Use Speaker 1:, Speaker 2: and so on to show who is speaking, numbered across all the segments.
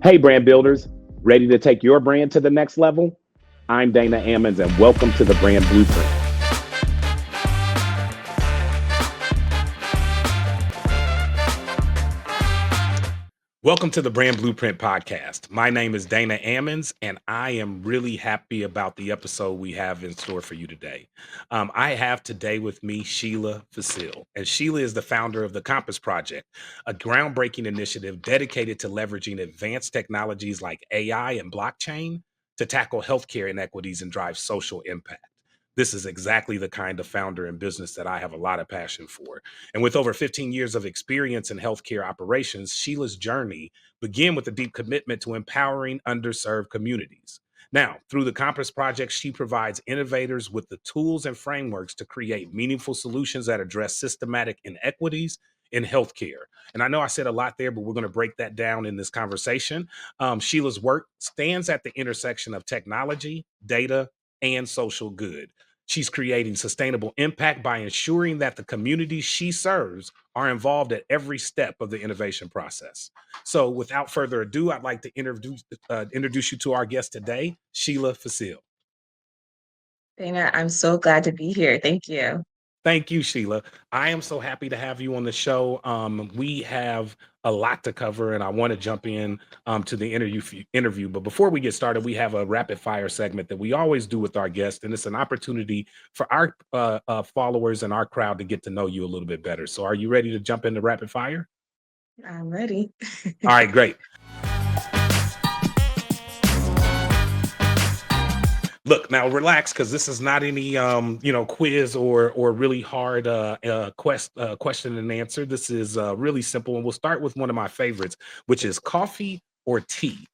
Speaker 1: Hey, brand builders, ready to take your brand to the next level? I'm Dana Ammons, and welcome to the Brand Blueprint. Welcome to the Brand Blueprint podcast. My name is Dana Ammons, and I am really happy about the episode we have in store for you today. I have today with me Sheila Phicil, and Sheila is the founder of the Compass Project, a groundbreaking initiative dedicated to leveraging advanced technologies like AI and blockchain to tackle healthcare inequities and drive social impact. This is exactly the kind of founder and business that I have a lot of passion for. And with over 15 years of experience in healthcare operations, Sheila's journey began with a deep commitment to empowering underserved communities. Now, through the Compass Project, she provides innovators with the tools and frameworks to create meaningful solutions that address systematic inequities in healthcare. And I know I said a lot there, but we're going to break that down in this conversation. Sheila's work stands at the intersection of technology, data, and social good. She's creating sustainable impact by ensuring that the communities she serves are involved at every step of the innovation process. So, without further ado, I'd like to introduce you to our guest today, Sheila Phicil.
Speaker 2: Dana, I'm so glad to be here. Thank you.
Speaker 1: Thank you, Sheila. I am so happy to have you on the show. We have a lot to cover, and I want to jump in to the interview. But before we get started, we have a rapid fire segment that we always do with our guests, and it's an opportunity for our followers and our crowd to get to know you a little bit better. So, are you ready to jump into rapid fire?
Speaker 2: I'm ready.
Speaker 1: All right, great. Look, now relax because this is not any quiz or really hard question and answer. This is really simple, and we'll start with one of my favorites, which is coffee or tea.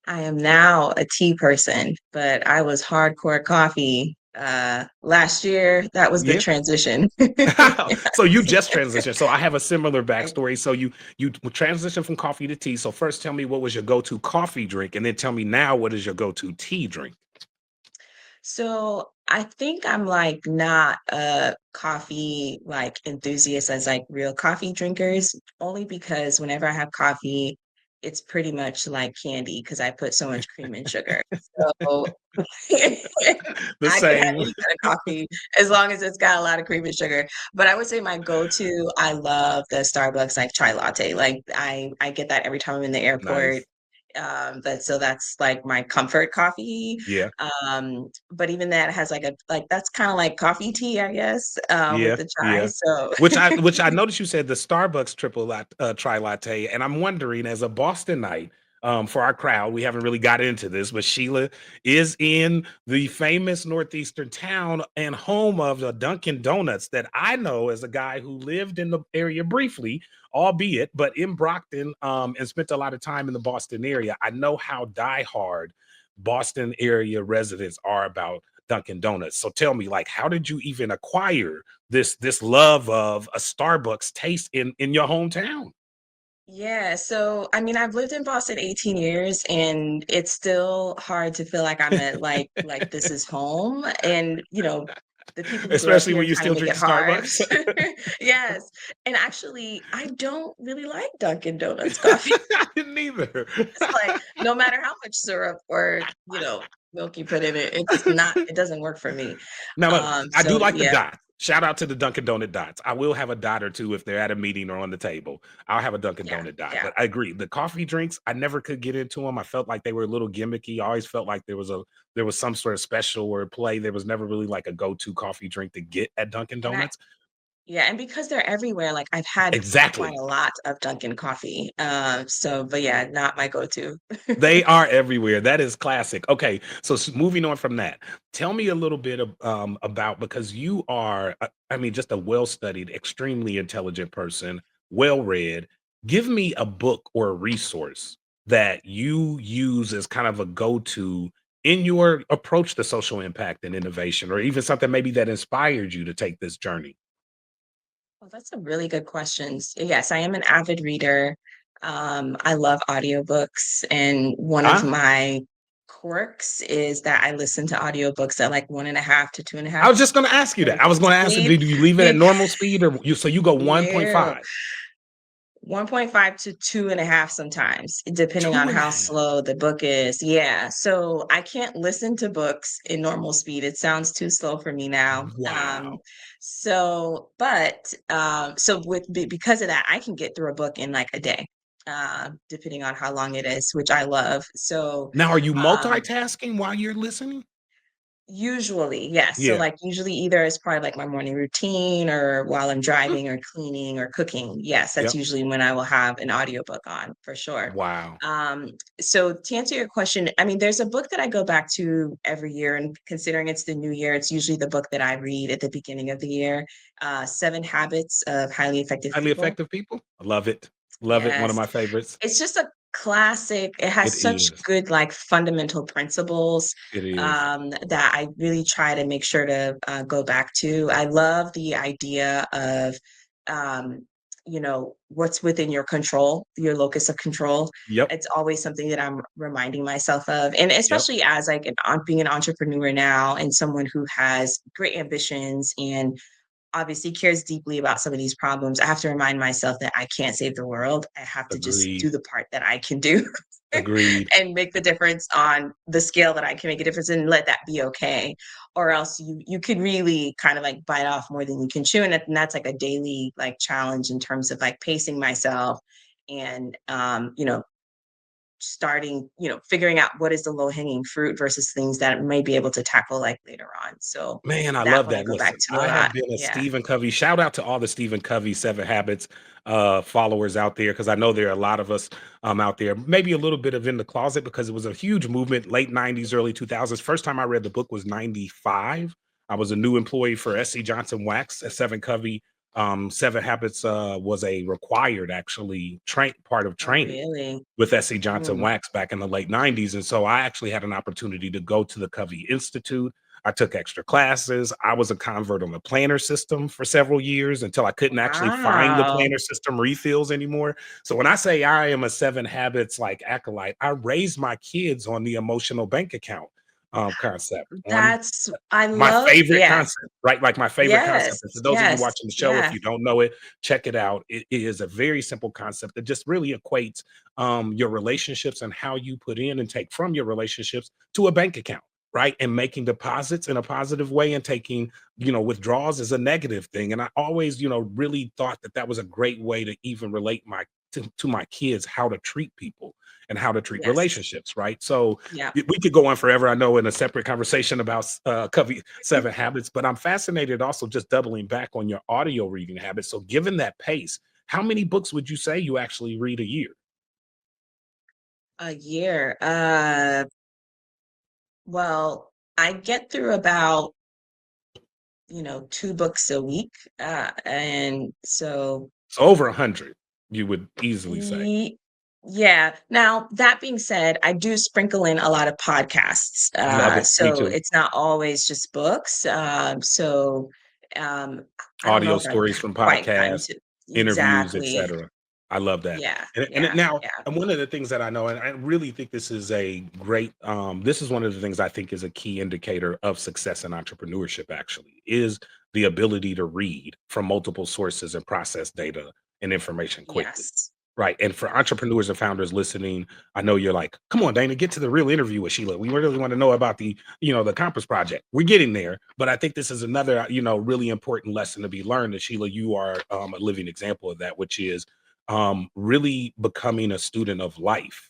Speaker 2: I am now a tea person, but I was hardcore coffee last year. That was the
Speaker 1: Yeah.
Speaker 2: transition.
Speaker 1: So you
Speaker 2: Yes.
Speaker 1: just transitioned. So I have a similar backstory. So you transitioned from coffee to tea. So first, tell me what was your go-to coffee drink, and then tell me now what is your go-to tea drink.
Speaker 2: So I think I'm like not a coffee like enthusiast as like real coffee drinkers, only because whenever I have coffee, it's pretty much like candy because I put so much cream and sugar. So
Speaker 1: The
Speaker 2: I can have
Speaker 1: same.
Speaker 2: any kind of coffee as long as it's got a lot of cream and sugar. But I would say my go-to, I love the Starbucks like chai latte. Like I get that every time I'm in the airport.
Speaker 1: Nice.
Speaker 2: That's like my comfort coffee.
Speaker 1: Yeah.
Speaker 2: But even that has like that's kind of like coffee tea, I guess, with
Speaker 1: Yeah,
Speaker 2: the chai.
Speaker 1: yeah.
Speaker 2: So
Speaker 1: Which I noticed you said the Starbucks tri latte, and I'm wondering as a Bostonite, for our crowd, we haven't really got into this, but Sheila is in the famous northeastern town and home of the Dunkin' Donuts that I know as a guy who lived in the area briefly, albeit, but in Brockton, and spent a lot of time in the Boston area. I know how diehard Boston area residents are about Dunkin' Donuts. So tell me, like, how did you even acquire this love of a Starbucks taste in your hometown?
Speaker 2: yeah, so I mean, I've lived in Boston 18 years and it's still hard to feel like I'm at like this is home. And the people who grew up
Speaker 1: Especially
Speaker 2: here
Speaker 1: when you
Speaker 2: kind of
Speaker 1: still
Speaker 2: make
Speaker 1: drink
Speaker 2: it hard.
Speaker 1: Starbucks.
Speaker 2: Yes. And actually, I don't really like Dunkin' Donuts coffee.
Speaker 1: I didn't either.
Speaker 2: It's like no matter how much syrup or, milk you put in it, it doesn't work for me.
Speaker 1: Now, look, I do
Speaker 2: So
Speaker 1: like the
Speaker 2: yeah,
Speaker 1: dots. Shout out to the Dunkin' Donut dots. I will have a dot or two if they're at a meeting or on the table. I'll have a Dunkin'
Speaker 2: yeah,
Speaker 1: Donut dot.
Speaker 2: yeah.
Speaker 1: But I agree, the coffee drinks, I never could get into them. I felt like they were a little gimmicky. I always felt like there was some sort of special or play. There was never really like a go-to coffee drink to get at Dunkin'
Speaker 2: And I
Speaker 1: Donuts.
Speaker 2: Yeah, and because they're everywhere, like I've had quite
Speaker 1: Exactly.
Speaker 2: a lot of Dunkin' coffee. But yeah, not my go-to.
Speaker 1: They are everywhere. That is classic. Okay, so moving on from that, tell me a little bit about because you are, I mean, just a well-studied, extremely intelligent person, well-read. Give me a book or a resource that you use as kind of a go-to in your approach to social impact and innovation, or even something maybe that inspired you to take this journey.
Speaker 2: Well, that's a really good question. Yes, I am an avid reader. I love audiobooks, and one of
Speaker 1: Huh?
Speaker 2: my quirks is that I listen to audiobooks at like 1.5 to two and a
Speaker 1: I
Speaker 2: half
Speaker 1: was just going to ask you that. I was
Speaker 2: times
Speaker 1: going to ask you,
Speaker 2: speed.
Speaker 1: do you leave it at normal speed or you so you go
Speaker 2: No,
Speaker 1: 1.5?
Speaker 2: 1.5 to 2.5 sometimes, depending on
Speaker 1: Two and a
Speaker 2: how
Speaker 1: half.
Speaker 2: slow the book is. Yeah, so I can't listen to books in normal speed. It sounds too slow for me now.
Speaker 1: Wow.
Speaker 2: So because of that, I can get through a book in like a day, depending on how long it is, which I love.
Speaker 1: Now, are you
Speaker 2: Um,
Speaker 1: multitasking while you're listening?
Speaker 2: Usually, yes. So,
Speaker 1: Yeah.
Speaker 2: like, usually either as part of like my morning routine or while I'm
Speaker 1: Mm,
Speaker 2: driving or cleaning or cooking. Yes, that's
Speaker 1: yep.
Speaker 2: usually when I will have an audiobook on for sure.
Speaker 1: Wow.
Speaker 2: Um, so to answer your question, I mean, there's a book that I go back to every year, and considering it's the new year, it's usually the book that I read at the beginning of the year. Seven Habits of Highly Effective
Speaker 1: Highly
Speaker 2: People.
Speaker 1: effective people? I love it. Love it. One of
Speaker 2: Yes.
Speaker 1: my favorites.
Speaker 2: It's just a classic. It
Speaker 1: It
Speaker 2: has such
Speaker 1: is.
Speaker 2: good, like, fundamental principles,
Speaker 1: It is.
Speaker 2: that I really try to make sure to, go back to. I love the idea of, um, what's within your control, your locus of control.
Speaker 1: Yep.
Speaker 2: It's always something that I'm reminding myself of, and
Speaker 1: Yep.
Speaker 2: especially as, like, being an entrepreneur now and someone who has great ambitions and obviously cares deeply about some of these problems, I have to remind myself that I can't save the world. I have to just do
Speaker 1: Agreed.
Speaker 2: the part that I can do
Speaker 1: Agreed.
Speaker 2: and make the difference on the scale that I can make a difference and let that be okay. Or else you could really kind of like bite off more than you can chew. And that's like a daily like challenge in terms of like pacing myself and starting, figuring out what is the low hanging fruit versus things that I may be able to tackle like later on. So
Speaker 1: Man, I
Speaker 2: that
Speaker 1: love
Speaker 2: one I
Speaker 1: that.
Speaker 2: go back
Speaker 1: Listen,
Speaker 2: to a
Speaker 1: I have
Speaker 2: lot.
Speaker 1: been a
Speaker 2: Yeah.
Speaker 1: Stephen Covey. Shout out to all the Stephen Covey 7 Habits followers out there, because I know there are a lot of us out there, maybe a little bit of in the closet, because it was a huge movement, late 90s, early 2000s. First time I read the book was 95. I was a new employee for SC Johnson Wax at 7 Covey. 7 Habits was a required, actually, part of
Speaker 2: Oh,
Speaker 1: training
Speaker 2: really?
Speaker 1: with SC Johnson
Speaker 2: Mm.
Speaker 1: Wax back in the late 90s. And so I actually had an opportunity to go to the Covey Institute. I took extra classes. I was a convert on the planner system for several years until I couldn't actually find the
Speaker 2: Wow.
Speaker 1: planner system refills anymore. So when I say I am a 7 Habits like acolyte, I raised my kids on the emotional bank account concept, on
Speaker 2: I
Speaker 1: my
Speaker 2: love
Speaker 1: favorite
Speaker 2: yeah.
Speaker 1: concept, right? Like my favorite concept.
Speaker 2: Yes,
Speaker 1: And for those of you
Speaker 2: yes,
Speaker 1: watching the show, if
Speaker 2: yeah,
Speaker 1: you don't know it, check it out. It is a very simple concept that just really equates your relationships and how you put in and take from your relationships to a bank account, right? And making deposits in a positive way and taking, withdrawals is a negative thing. And I always, really thought that that was a great way to even relate to my kids how to treat people and how to treat
Speaker 2: yes,
Speaker 1: relationships, right? So
Speaker 2: yeah.
Speaker 1: we could go on forever. I know in a separate conversation about Covey 7 Habits, but I'm fascinated also just doubling back on your audio reading habits. So, given that pace, how many books would you say you actually read a year?
Speaker 2: A year, well, I get through about, 2 books a week, and so
Speaker 1: So, over 100, you would easily say.
Speaker 2: ye yeah. Now, that being said, I do sprinkle in a lot of podcasts,
Speaker 1: Love it. Me
Speaker 2: so
Speaker 1: too.
Speaker 2: it's not always just books, um, I don't know
Speaker 1: Audio
Speaker 2: if I've
Speaker 1: stories from
Speaker 2: quite gotten
Speaker 1: podcasts,
Speaker 2: to
Speaker 1: interviews,
Speaker 2: exactly.
Speaker 1: etcetera. I love that.
Speaker 2: Yeah,
Speaker 1: And
Speaker 2: yeah,
Speaker 1: now,
Speaker 2: yeah.
Speaker 1: and one of the things that I know, and I really think this is a great, this is one of the things I think is a key indicator of success in entrepreneurship, actually, is the ability to read from multiple sources and process data and information quickly.
Speaker 2: Yes.
Speaker 1: Right. And for
Speaker 2: Yeah.
Speaker 1: entrepreneurs and founders listening, I know you're like, come on, Dana, get to the real interview with Sheila. We really want to know about the Compass Project. We're getting there. But I think this is another, really important lesson to be learned. And Sheila, you are a living example of that, which is really becoming a student of life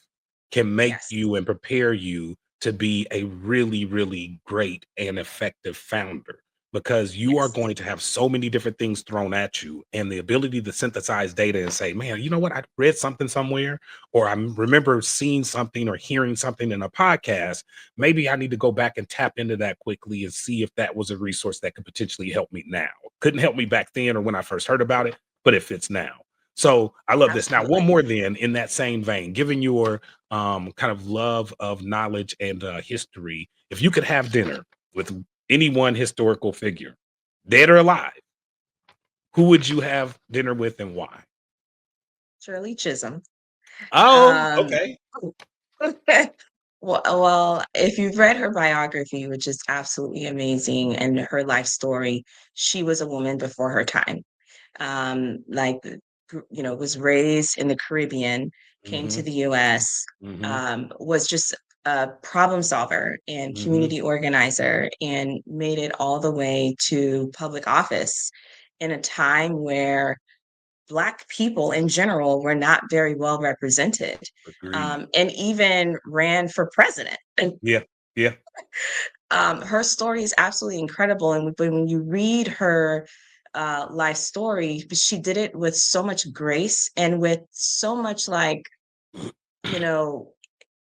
Speaker 1: can make
Speaker 2: Yes.
Speaker 1: you and prepare you to be a really, really great and effective founder, because you are
Speaker 2: Yes.
Speaker 1: going to have so many different things thrown at you, and the ability to synthesize data and say, man, you know what, I read something somewhere, or remember seeing something or hearing something in a podcast. Maybe I need to go back and tap into that quickly and see if that was a resource that could potentially help me now. Couldn't help me back then or when I first heard about it, but it fits now. So I love this. Now, one
Speaker 2: Absolutely.
Speaker 1: more then in that same vein, given your kind of love of knowledge and history, if you could have dinner with any one historical figure, dead or alive, who would you have dinner with and why?
Speaker 2: Shirley Chisholm.
Speaker 1: Oh,
Speaker 2: Um,
Speaker 1: okay.
Speaker 2: well, if you've read her biography, which is absolutely amazing, and her life story, she was a woman before her time. Like was raised in the Caribbean, came to
Speaker 1: Mhm.
Speaker 2: the US,
Speaker 1: Mhm.
Speaker 2: was just a problem solver and
Speaker 1: Mhm.
Speaker 2: community organizer, and made it all the way to public office in a time where Black people in general were not very well represented,
Speaker 1: Agreed.
Speaker 2: and even ran for president. And
Speaker 1: Yeah. Yeah.
Speaker 2: her story is absolutely incredible. And when you read her life story, she did it with so much grace and with so much, like, you know,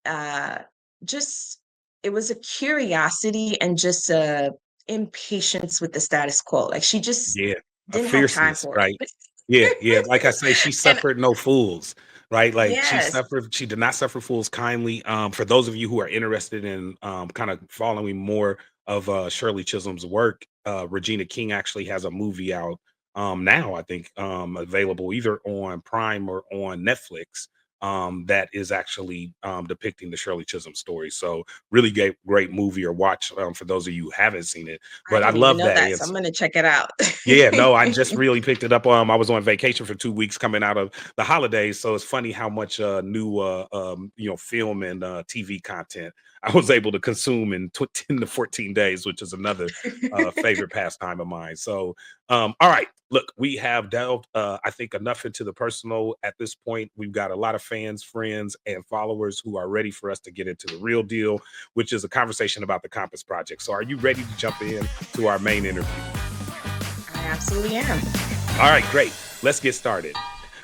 Speaker 2: uh, just it was a curiosity and just a impatience with the status quo. Like, she just
Speaker 1: Yeah, a
Speaker 2: didn't have time
Speaker 1: fierceness,
Speaker 2: for
Speaker 1: right?
Speaker 2: it.
Speaker 1: Yeah, yeah, like I say, she
Speaker 2: And
Speaker 1: suffered no fools, right? Like,
Speaker 2: yes,
Speaker 1: she did not suffer fools kindly. For those of you who are interested in, kinda following more of, Shirley Chisholm's work, Regina King actually has a movie out, now, I think, available either on Prime or on Netflix, that is actually, depicting the Shirley Chisholm story. So, really great movie or watch, for those of you who haven't seen it.
Speaker 2: I
Speaker 1: But I
Speaker 2: didn't even
Speaker 1: love
Speaker 2: know
Speaker 1: that
Speaker 2: that, so I'm
Speaker 1: answer.
Speaker 2: gonna check it out.
Speaker 1: Yeah, no, I just really picked it up. I was on vacation for 2 weeks coming out of the holidays, so it's funny how much new film and TV content I was able to consume in 10 to 14 days, which is another favorite pastime of mine. So, all right, look, we have delved, I think, enough into the personal at this point. We've got a lot of fans, friends, and followers who are ready for us to get into the real deal, which is a conversation about the Compass Project. So, are you ready to jump in to our main interview?
Speaker 2: I absolutely am.
Speaker 1: All right, great. Let's get started.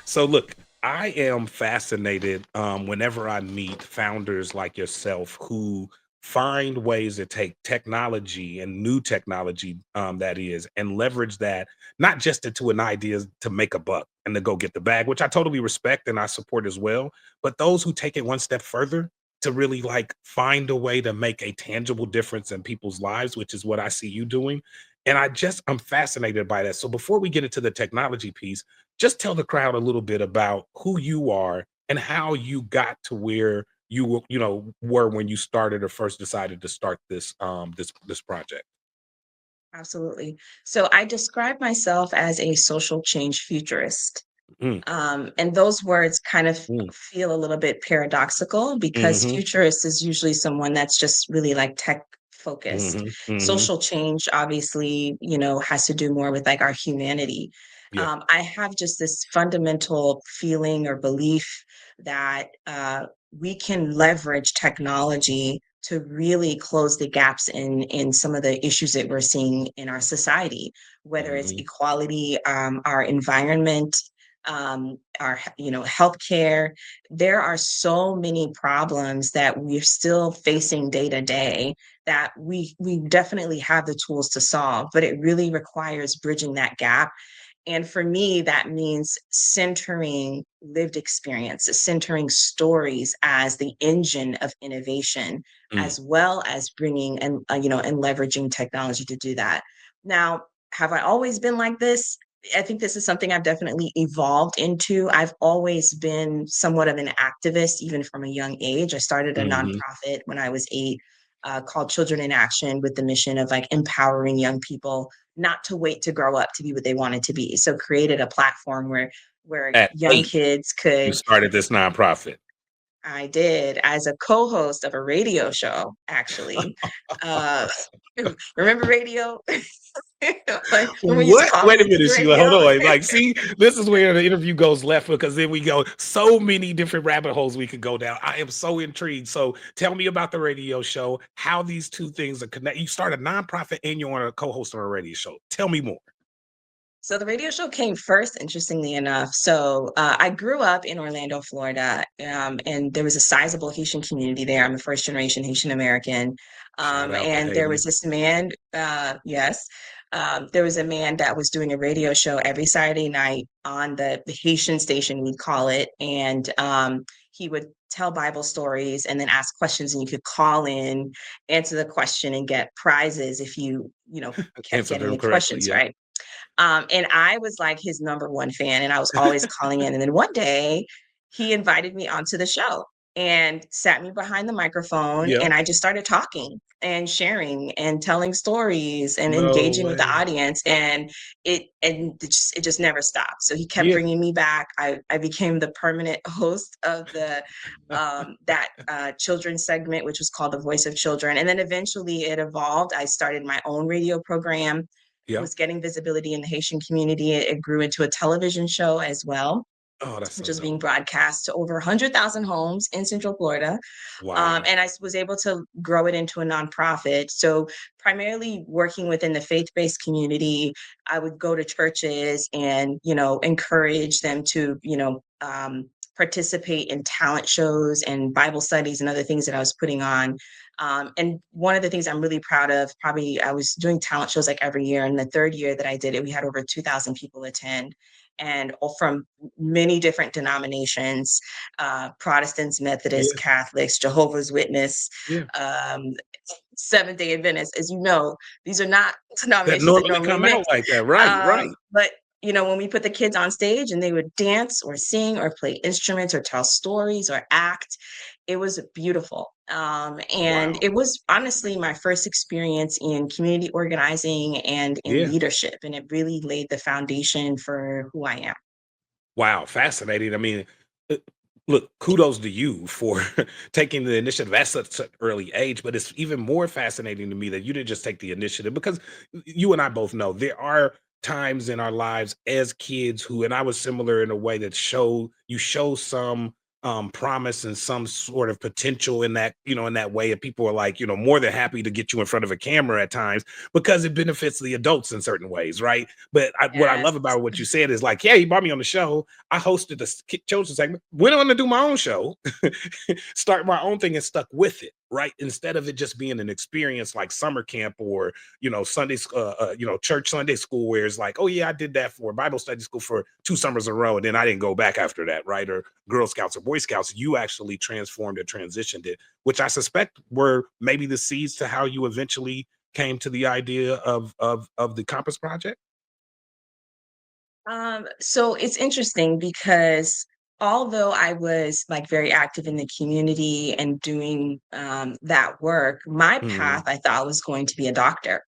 Speaker 1: So, look, I am fascinated whenever I meet founders like yourself who find ways to take technology and new technology, that is, and leverage that not just into an idea to make a buck and to go get the bag, which I totally respect and I support as well. But those who take it one step further to really like find a way to make a tangible difference in people's lives, which is what I see you doing. And I'm fascinated by that. So before we get into the technology piece, just tell the crowd a little bit about who you are and how you got to where were when you started or first decided to start this project.
Speaker 2: Absolutely. So I describe myself as a social change futurist.
Speaker 1: Mm,
Speaker 2: And those words kind of
Speaker 1: mm,
Speaker 2: feel a little bit paradoxical because
Speaker 1: mhm,
Speaker 2: futurist is usually someone that's just really like tech focused.
Speaker 1: mhm, mhm.
Speaker 2: Social change, obviously, has to do more with like our humanity.
Speaker 1: Yeah.
Speaker 2: I have just this fundamental feeling or belief that we can leverage technology to really close the gaps in some of the issues that we're seeing in our society, whether it's
Speaker 1: Mhm,
Speaker 2: equality, our environment, our healthcare. There are so many problems that we're still facing day to day that we definitely have the tools to solve, but it really requires bridging that gap. And for me, that means centering lived experiences, centering stories as the engine of innovation,
Speaker 1: mm,
Speaker 2: as well as bringing and leveraging technology to do that. Now, have I always been like this? I think this is something I've definitely evolved into. I've always been somewhat of an activist, even from a young age. I started a
Speaker 1: mhm.
Speaker 2: nonprofit when I was 8, called Children in Action, with the mission of like empowering young people not to wait to grow up to be what they wanted to be. So created a platform where
Speaker 1: At
Speaker 2: young
Speaker 1: 8,
Speaker 2: kids
Speaker 1: you
Speaker 2: could.
Speaker 1: started this nonprofit.
Speaker 2: I did, as a co-host of a radio show, actually. Uh, remember radio? Like when we used to
Speaker 1: What?
Speaker 2: call
Speaker 1: Wait a
Speaker 2: into
Speaker 1: minute,
Speaker 2: the
Speaker 1: Sheila. Hold
Speaker 2: radio.
Speaker 1: on. Like, see, this is where the interview goes left because then we go so many different rabbit holes we could go down. I am so intrigued. So tell me about the radio show, how these two things are connected. You start a nonprofit and you're on a co-host on a radio show. Tell me more.
Speaker 2: So the radio show came first, interestingly enough. So I grew up in Orlando, Florida, and there was a sizable Haitian community there. I'm a first generation Haitian American.
Speaker 1: Shout out to
Speaker 2: And there was
Speaker 1: Haiti.
Speaker 2: this man, yes, there was a man that was doing a radio show every Saturday night on the Haitian station, we'd call it. And he would tell Bible stories and then ask questions, and you could call in, answer the question, and get prizes if you kept
Speaker 1: Answered
Speaker 2: getting
Speaker 1: them
Speaker 2: the
Speaker 1: correctly.
Speaker 2: questions
Speaker 1: Yep.
Speaker 2: right. And I was like his number one fan, and I was always calling in. And then one day he invited me onto the show. and sat me behind the microphone,
Speaker 1: Yep.
Speaker 2: and I just started talking and sharing and telling stories and
Speaker 1: No
Speaker 2: engaging with the
Speaker 1: way.
Speaker 2: audience, and it just never stopped. So he kept
Speaker 1: Yeah.
Speaker 2: bringing me back. I became the permanent host of the that children's segment, which was called The Voice of Children, and then eventually it evolved. I started my own radio program. It
Speaker 1: Yep.
Speaker 2: was getting visibility in the Haitian community. It grew into a television show as well,
Speaker 1: Oh, that's
Speaker 2: which
Speaker 1: so
Speaker 2: is being
Speaker 1: dope.
Speaker 2: broadcast to over 100,000 homes in Central Florida.
Speaker 1: Wow.
Speaker 2: And I was able to grow it into a nonprofit. So, primarily working within the faith based community, I would go to churches and, encourage them to, participate in talent shows and Bible studies and other things that I was putting on. And one of the things I'm really proud of, probably I was doing talent shows like every year. And the third year that I did it, we had over 2,000 people attend, and from many different denominations, Protestants, Methodists,
Speaker 1: Yeah.
Speaker 2: Catholics, Jehovah's Witness,
Speaker 1: Yeah.
Speaker 2: um, Seventh Day Adventists. As you know, these are not
Speaker 1: That
Speaker 2: denominations that
Speaker 1: normally
Speaker 2: normally
Speaker 1: come out
Speaker 2: mix.
Speaker 1: like that. Right, right.
Speaker 2: But when we put the kids on stage and they would dance or sing or play instruments or tell stories or act, it was beautiful. And
Speaker 1: Wow.
Speaker 2: it was honestly my first experience in community organizing and in
Speaker 1: Yeah.
Speaker 2: leadership. And it really laid the foundation for who I am.
Speaker 1: Wow, fascinating. I mean, uh, look, kudos to you for taking the initiative at such an early age, but it's even more fascinating to me that you didn't just take the initiative because you and I both know there are times in our lives as kids who, and I was similar in a way that show some promise and some sort of potential in that, in that way. And people are like, more than happy to get you in front of a camera at times because it benefits the adults in certain ways, right? But what I
Speaker 2: Yes.
Speaker 1: love about what you said is like, yeah, he brought me on the show. I hosted the children's segment, went on to do my own show, start my own thing and stuck with it, right? Instead of it just being an experience like summer camp or, church Sunday school where it's like, oh yeah, I did that for Bible study school for 2 summers in a row. And then I didn't go back after that, right? Or Girl Scouts or Boy Scouts. You actually transformed and transitioned it, which I suspect were maybe the seeds to how you eventually came to the idea of the Compass Project?
Speaker 2: So it's interesting because although I was like very active in the community and doing that work, my path
Speaker 1: Mhm.
Speaker 2: I thought was going to be a doctor.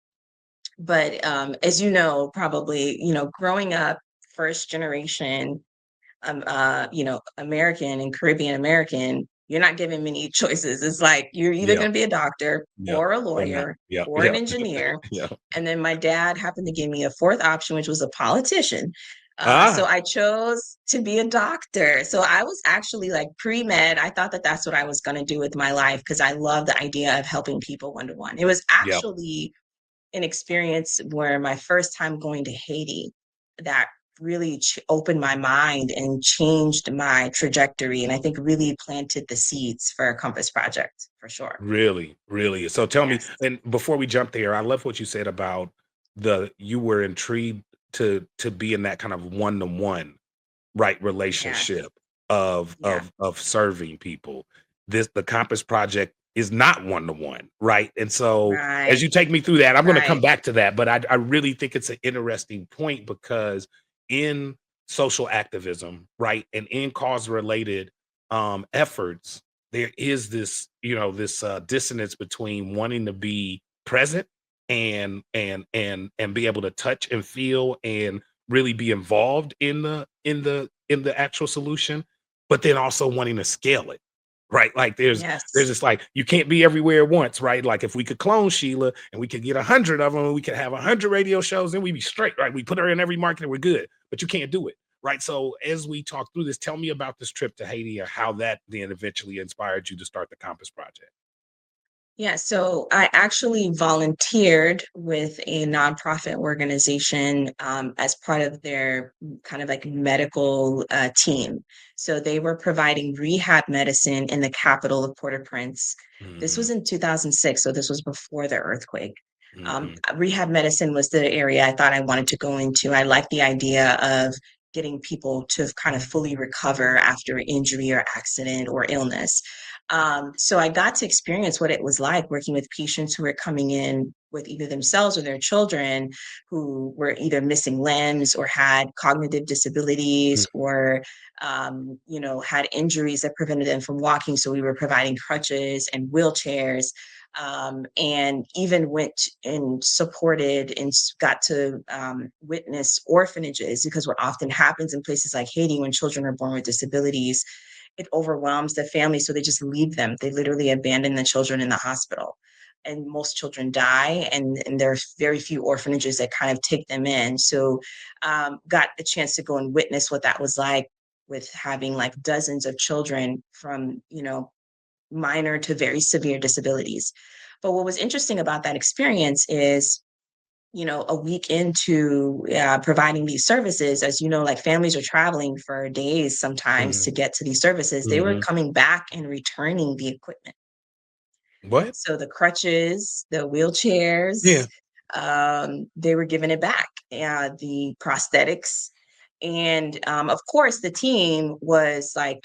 Speaker 2: But as you know, probably, growing up first generation, American and Caribbean American, you're not given many choices. It's like you're either
Speaker 1: Yep,
Speaker 2: going to be a doctor
Speaker 1: yep,
Speaker 2: or a
Speaker 1: or not.
Speaker 2: lawyer
Speaker 1: Yep,
Speaker 2: or an
Speaker 1: yep,
Speaker 2: engineer.
Speaker 1: yep.
Speaker 2: And then my dad happened to give me a fourth option, which was a politician. So
Speaker 1: Ah,
Speaker 2: I chose to be a doctor. So I was actually like pre-med. I thought that that's what I was going to do with my life because I love the idea of helping people one to one. It was
Speaker 1: yep,
Speaker 2: actually an experience where my first time going to Haiti that really opened my mind and changed my trajectory, and I think really planted the seeds for a Compass project for sure.
Speaker 1: really, really. So tell me,
Speaker 2: Yes.
Speaker 1: and before we jump there, I love what you said about you were intrigued to be in that kind of one-to-one, right,
Speaker 2: Yes.
Speaker 1: relationship
Speaker 2: Yeah.
Speaker 1: of serving people. The Compass Project is not one to one, right? And so as
Speaker 2: Right.
Speaker 1: you take me through that, I'm going to come
Speaker 2: Right.
Speaker 1: back to that, but I really think it's an interesting point because in social activism, right, and in cause related efforts, there is this, this dissonance between wanting to be present and be able to touch and feel and really be involved in the actual solution, but then also wanting to scale it, right? Like there's
Speaker 2: Yes.
Speaker 1: this like you can't be everywhere at once, right? Like if we could clone Sheila and we could get 100 of them and we could have 100 radio shows, then we'd be straight, right? We put her in every market and we're good, but you can't do it. Right. So as we talk through this, tell me about this trip to Haiti and how that then eventually inspired you to start the Compass Project.
Speaker 2: Yeah, so I actually volunteered with a nonprofit organization as part of their kind of like medical team. So they were providing rehab medicine in the capital of Port-au-Prince. This
Speaker 1: Mhm,
Speaker 2: was in 2006, so this was before the earthquake.
Speaker 1: mhm.
Speaker 2: Rehab medicine was the area I thought I wanted to go into. I like the idea of getting people to kind of fully recover after injury or accident or illness. So I got to experience what it was like working with patients who were coming in with either themselves or their children who were either missing limbs or had cognitive disabilities or had injuries that prevented them from walking. So we were providing crutches and wheelchairs, and even went and supported and got to witness orphanages, because what often happens in places like Haiti when children are born with disabilities, it overwhelms the family, so they just leave them. They literally abandon the children in the hospital. And most children die, and there are very few orphanages that kind of take them in. So, got the chance to go and witness what that was like with having like dozens of children from, minor to very severe disabilities. But what was interesting about that experience is, a week into providing these services, as you know, like families are traveling for days sometimes to
Speaker 1: Mhm,
Speaker 2: get to these services, they were
Speaker 1: mhm.
Speaker 2: coming back and returning the equipment.
Speaker 1: What?
Speaker 2: So the crutches, the
Speaker 1: Yeah.
Speaker 2: wheelchairs, they were giving it back, the prosthetics. And of course, the team was like,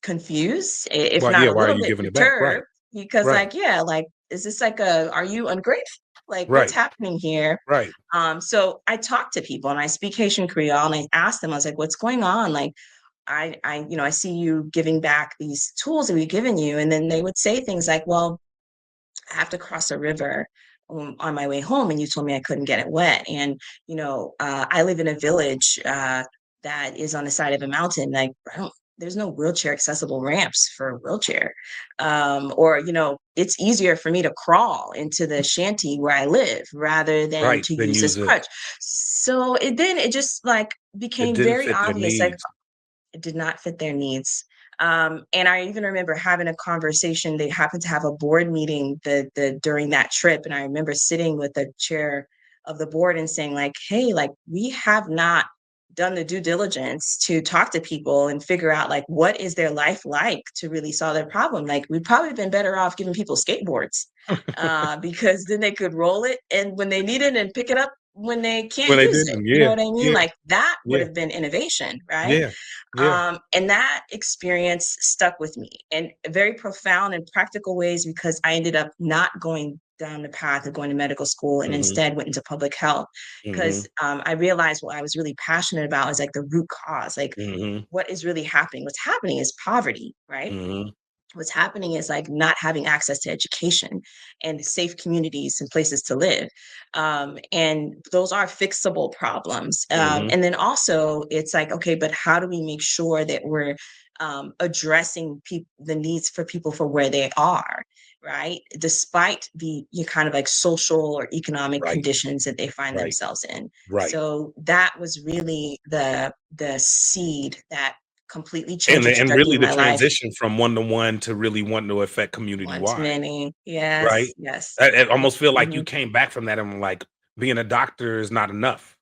Speaker 2: confused, if
Speaker 1: Why
Speaker 2: not
Speaker 1: yeah,
Speaker 2: a
Speaker 1: why are
Speaker 2: little
Speaker 1: you
Speaker 2: bit
Speaker 1: giving it back? Right,
Speaker 2: perturbed, because,
Speaker 1: right,
Speaker 2: like, yeah, like, is this like are you ungrateful? Like, what's
Speaker 1: right,
Speaker 2: happening here?
Speaker 1: right.
Speaker 2: So I talked to people and I speak Haitian Creole and I asked them, I was like, what's going on? Like, I see you giving back these tools that we've given you. And then they would say things like, well, I have to cross a river on my way home, and you told me I couldn't get it wet. And I live in a village that is on the side of a mountain. Like, I don't, there's no wheelchair accessible ramps for a wheelchair, or it's easier for me to crawl into the shanty where I live rather than
Speaker 1: Right,
Speaker 2: to
Speaker 1: then
Speaker 2: use this
Speaker 1: use it.
Speaker 2: crutch. So it just like
Speaker 1: It
Speaker 2: became
Speaker 1: didn't
Speaker 2: very
Speaker 1: fit their
Speaker 2: obvious. Like,
Speaker 1: needs.
Speaker 2: it did not fit their needs. And I even remember having a conversation. They happened to have a board meeting the during that trip, and I remember sitting with the chair of the board and saying, like, "Hey, like, we have not done the due diligence to talk to people and figure out like what is their life like to really solve their problem. Like, we'd probably been better off giving people skateboards, because then they could roll it and when they need it and pick it up when they
Speaker 1: When
Speaker 2: can't
Speaker 1: they
Speaker 2: use it.
Speaker 1: didn't,
Speaker 2: You know
Speaker 1: yeah,
Speaker 2: what I mean?
Speaker 1: yeah,
Speaker 2: Like, that would
Speaker 1: yeah,
Speaker 2: have been innovation, right?"
Speaker 1: yeah, yeah.
Speaker 2: And that experience stuck with me in very profound and practical ways, because I ended up not going down the path of going to medical school and
Speaker 1: Mhm,
Speaker 2: instead went into public health, because
Speaker 1: mhm,
Speaker 2: I realized what I was really passionate about is like the root cause, like
Speaker 1: mhm,
Speaker 2: what is really happening. What's happening is poverty, right?
Speaker 1: mhm,
Speaker 2: What's happening is like not having access to education and safe communities and places to live, and those are fixable problems,
Speaker 1: mhm.
Speaker 2: and then also it's like, okay, but how do we make sure that we're addressing the needs for people for where they are, right, despite the kind of like social or economic
Speaker 1: Right,
Speaker 2: conditions that they find
Speaker 1: right,
Speaker 2: themselves in.
Speaker 1: right.
Speaker 2: So that was really the seed that completely changed
Speaker 1: And
Speaker 2: the
Speaker 1: and
Speaker 2: trajectory
Speaker 1: really
Speaker 2: of
Speaker 1: the
Speaker 2: my life.
Speaker 1: transition from one to one to really wanting to affect
Speaker 2: One to
Speaker 1: community-wide,
Speaker 2: many. Yes,
Speaker 1: right?
Speaker 2: yes.
Speaker 1: I
Speaker 2: It
Speaker 1: almost feel like you
Speaker 2: mhm.
Speaker 1: came back from that and like, being a doctor is not enough,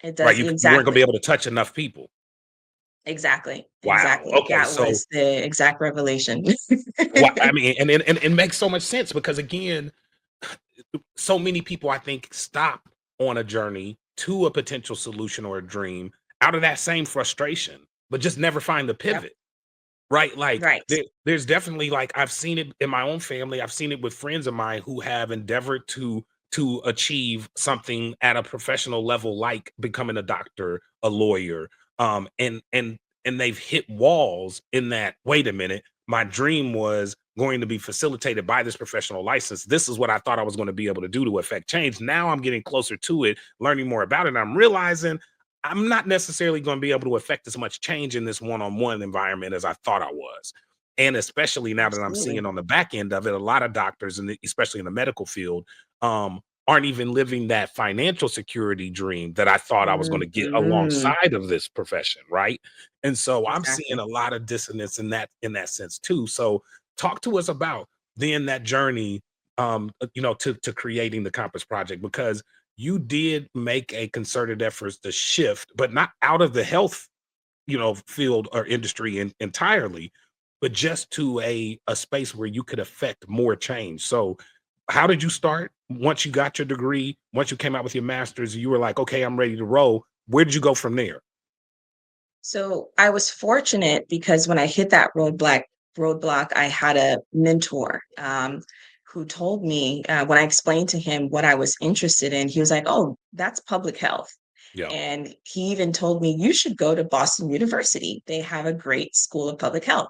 Speaker 2: It
Speaker 1: right?
Speaker 2: does
Speaker 1: You weren't gonna be
Speaker 2: exactly,
Speaker 1: able to touch enough people.
Speaker 2: exactly,
Speaker 1: Wow,
Speaker 2: exactly.
Speaker 1: okay,
Speaker 2: That
Speaker 1: so
Speaker 2: was the exact revelation.
Speaker 1: I mean, and it makes so much sense because again, so many people I think stop on a journey to a potential solution or a dream out of that same frustration, but just never find the
Speaker 2: Yep,
Speaker 1: pivot. Right? Like,
Speaker 2: right.
Speaker 1: there's definitely like I've seen it in my own family. I've seen it with friends of mine who have endeavored to achieve something at a professional level, like becoming a doctor, a lawyer, and they've hit walls in that. Wait a minute, my dream was going to be facilitated by this professional license. This is what I thought I was going to be able to do to affect change. Now I'm getting closer to it, learning more about it. And I'm realizing I'm not necessarily going to be able to affect as much change in this one-on-one environment as I thought I was. And especially now that I'm
Speaker 2: Absolutely.
Speaker 1: seeing on the back end of it, a lot of doctors, and especially in the medical field, aren't even living that financial security dream that I thought I was going to get
Speaker 2: Mhm.
Speaker 1: alongside of this profession, right? And so I'm seeing
Speaker 2: Exactly.
Speaker 1: a lot of dissonance in that sense too. So talk to us about then that journey, to creating the Compass Project, because you did make a concerted effort to shift, but not out of the health, field or industry entirely, but just to a space where you could affect more change. So, how did you start? Once you got your degree, once you came out with your master's, you were like, okay, I'm ready to roll. Where did you go from there?
Speaker 2: So I was fortunate because when I hit that roadblock roadblock, I had a mentor who told me when I explained to him what I was interested in, he was like, "Oh, that's public health."
Speaker 1: Yeah.
Speaker 2: And he even told me, "You should go to Boston University. They have a great school of public health."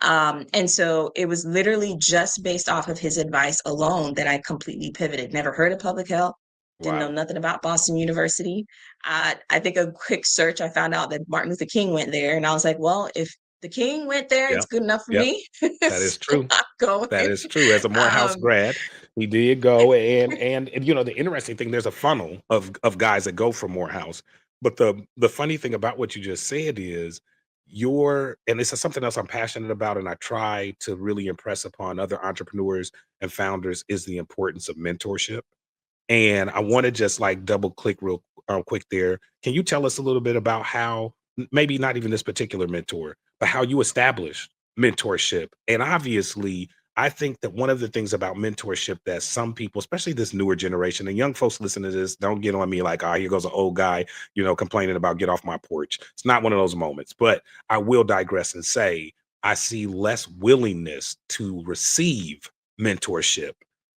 Speaker 2: And so it was literally just based off of his advice alone that I completely pivoted. Never heard of public health, didn't know
Speaker 1: Wow.
Speaker 2: nothing about Boston University. I think a quick search, I found out that Martin Luther King went there. And I was like, well, if the King went there,
Speaker 1: Yeah.
Speaker 2: it's good enough for
Speaker 1: Yep.
Speaker 2: me.
Speaker 1: That is
Speaker 2: So
Speaker 1: true.
Speaker 2: I'm going.
Speaker 1: That is true. As a Morehouse
Speaker 2: Um,
Speaker 1: grad, he did go, and you know, the interesting thing, there's a funnel of guys that go from Morehouse. But the funny thing about what you just said is your, and this is something else I'm passionate about, and I try to really impress upon other entrepreneurs and founders, is the importance of mentorship. And I want to just like double click real quick there. Can you tell us a little bit about how, maybe not even this particular mentor, but how you established mentorship? And obviously, I think that one of the things about mentorship that some people, especially this newer generation, and young folks listening to this, don't get on me like, here goes an old guy, you know, complaining about get off my porch. It's not one of those moments, but I will digress and say, I see less willingness to receive mentorship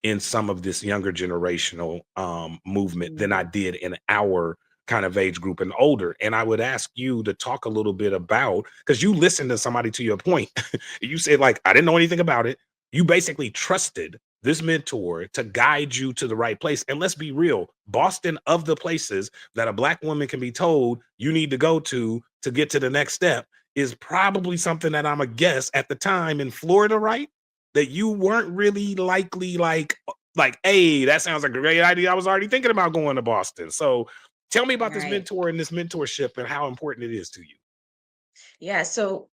Speaker 1: in some of this younger generational movement than I
Speaker 2: mm,
Speaker 1: did in our kind of age group and older. And I would ask you to talk a little bit about, because you listened to somebody, to your point. You said, like, I didn't know anything about it. You basically trusted this mentor to guide you to the right place. And let's be real, Boston, of the places that a Black woman can be told you need to go to get to the next step, is probably something that I'm a guess at the time in Florida, right? That you weren't really likely like, "Hey, that sounds like a great idea. I was already thinking about going to Boston." So, tell me about this
Speaker 2: right.
Speaker 1: mentor and this mentorship and how important it is to you.
Speaker 2: Yeah. So,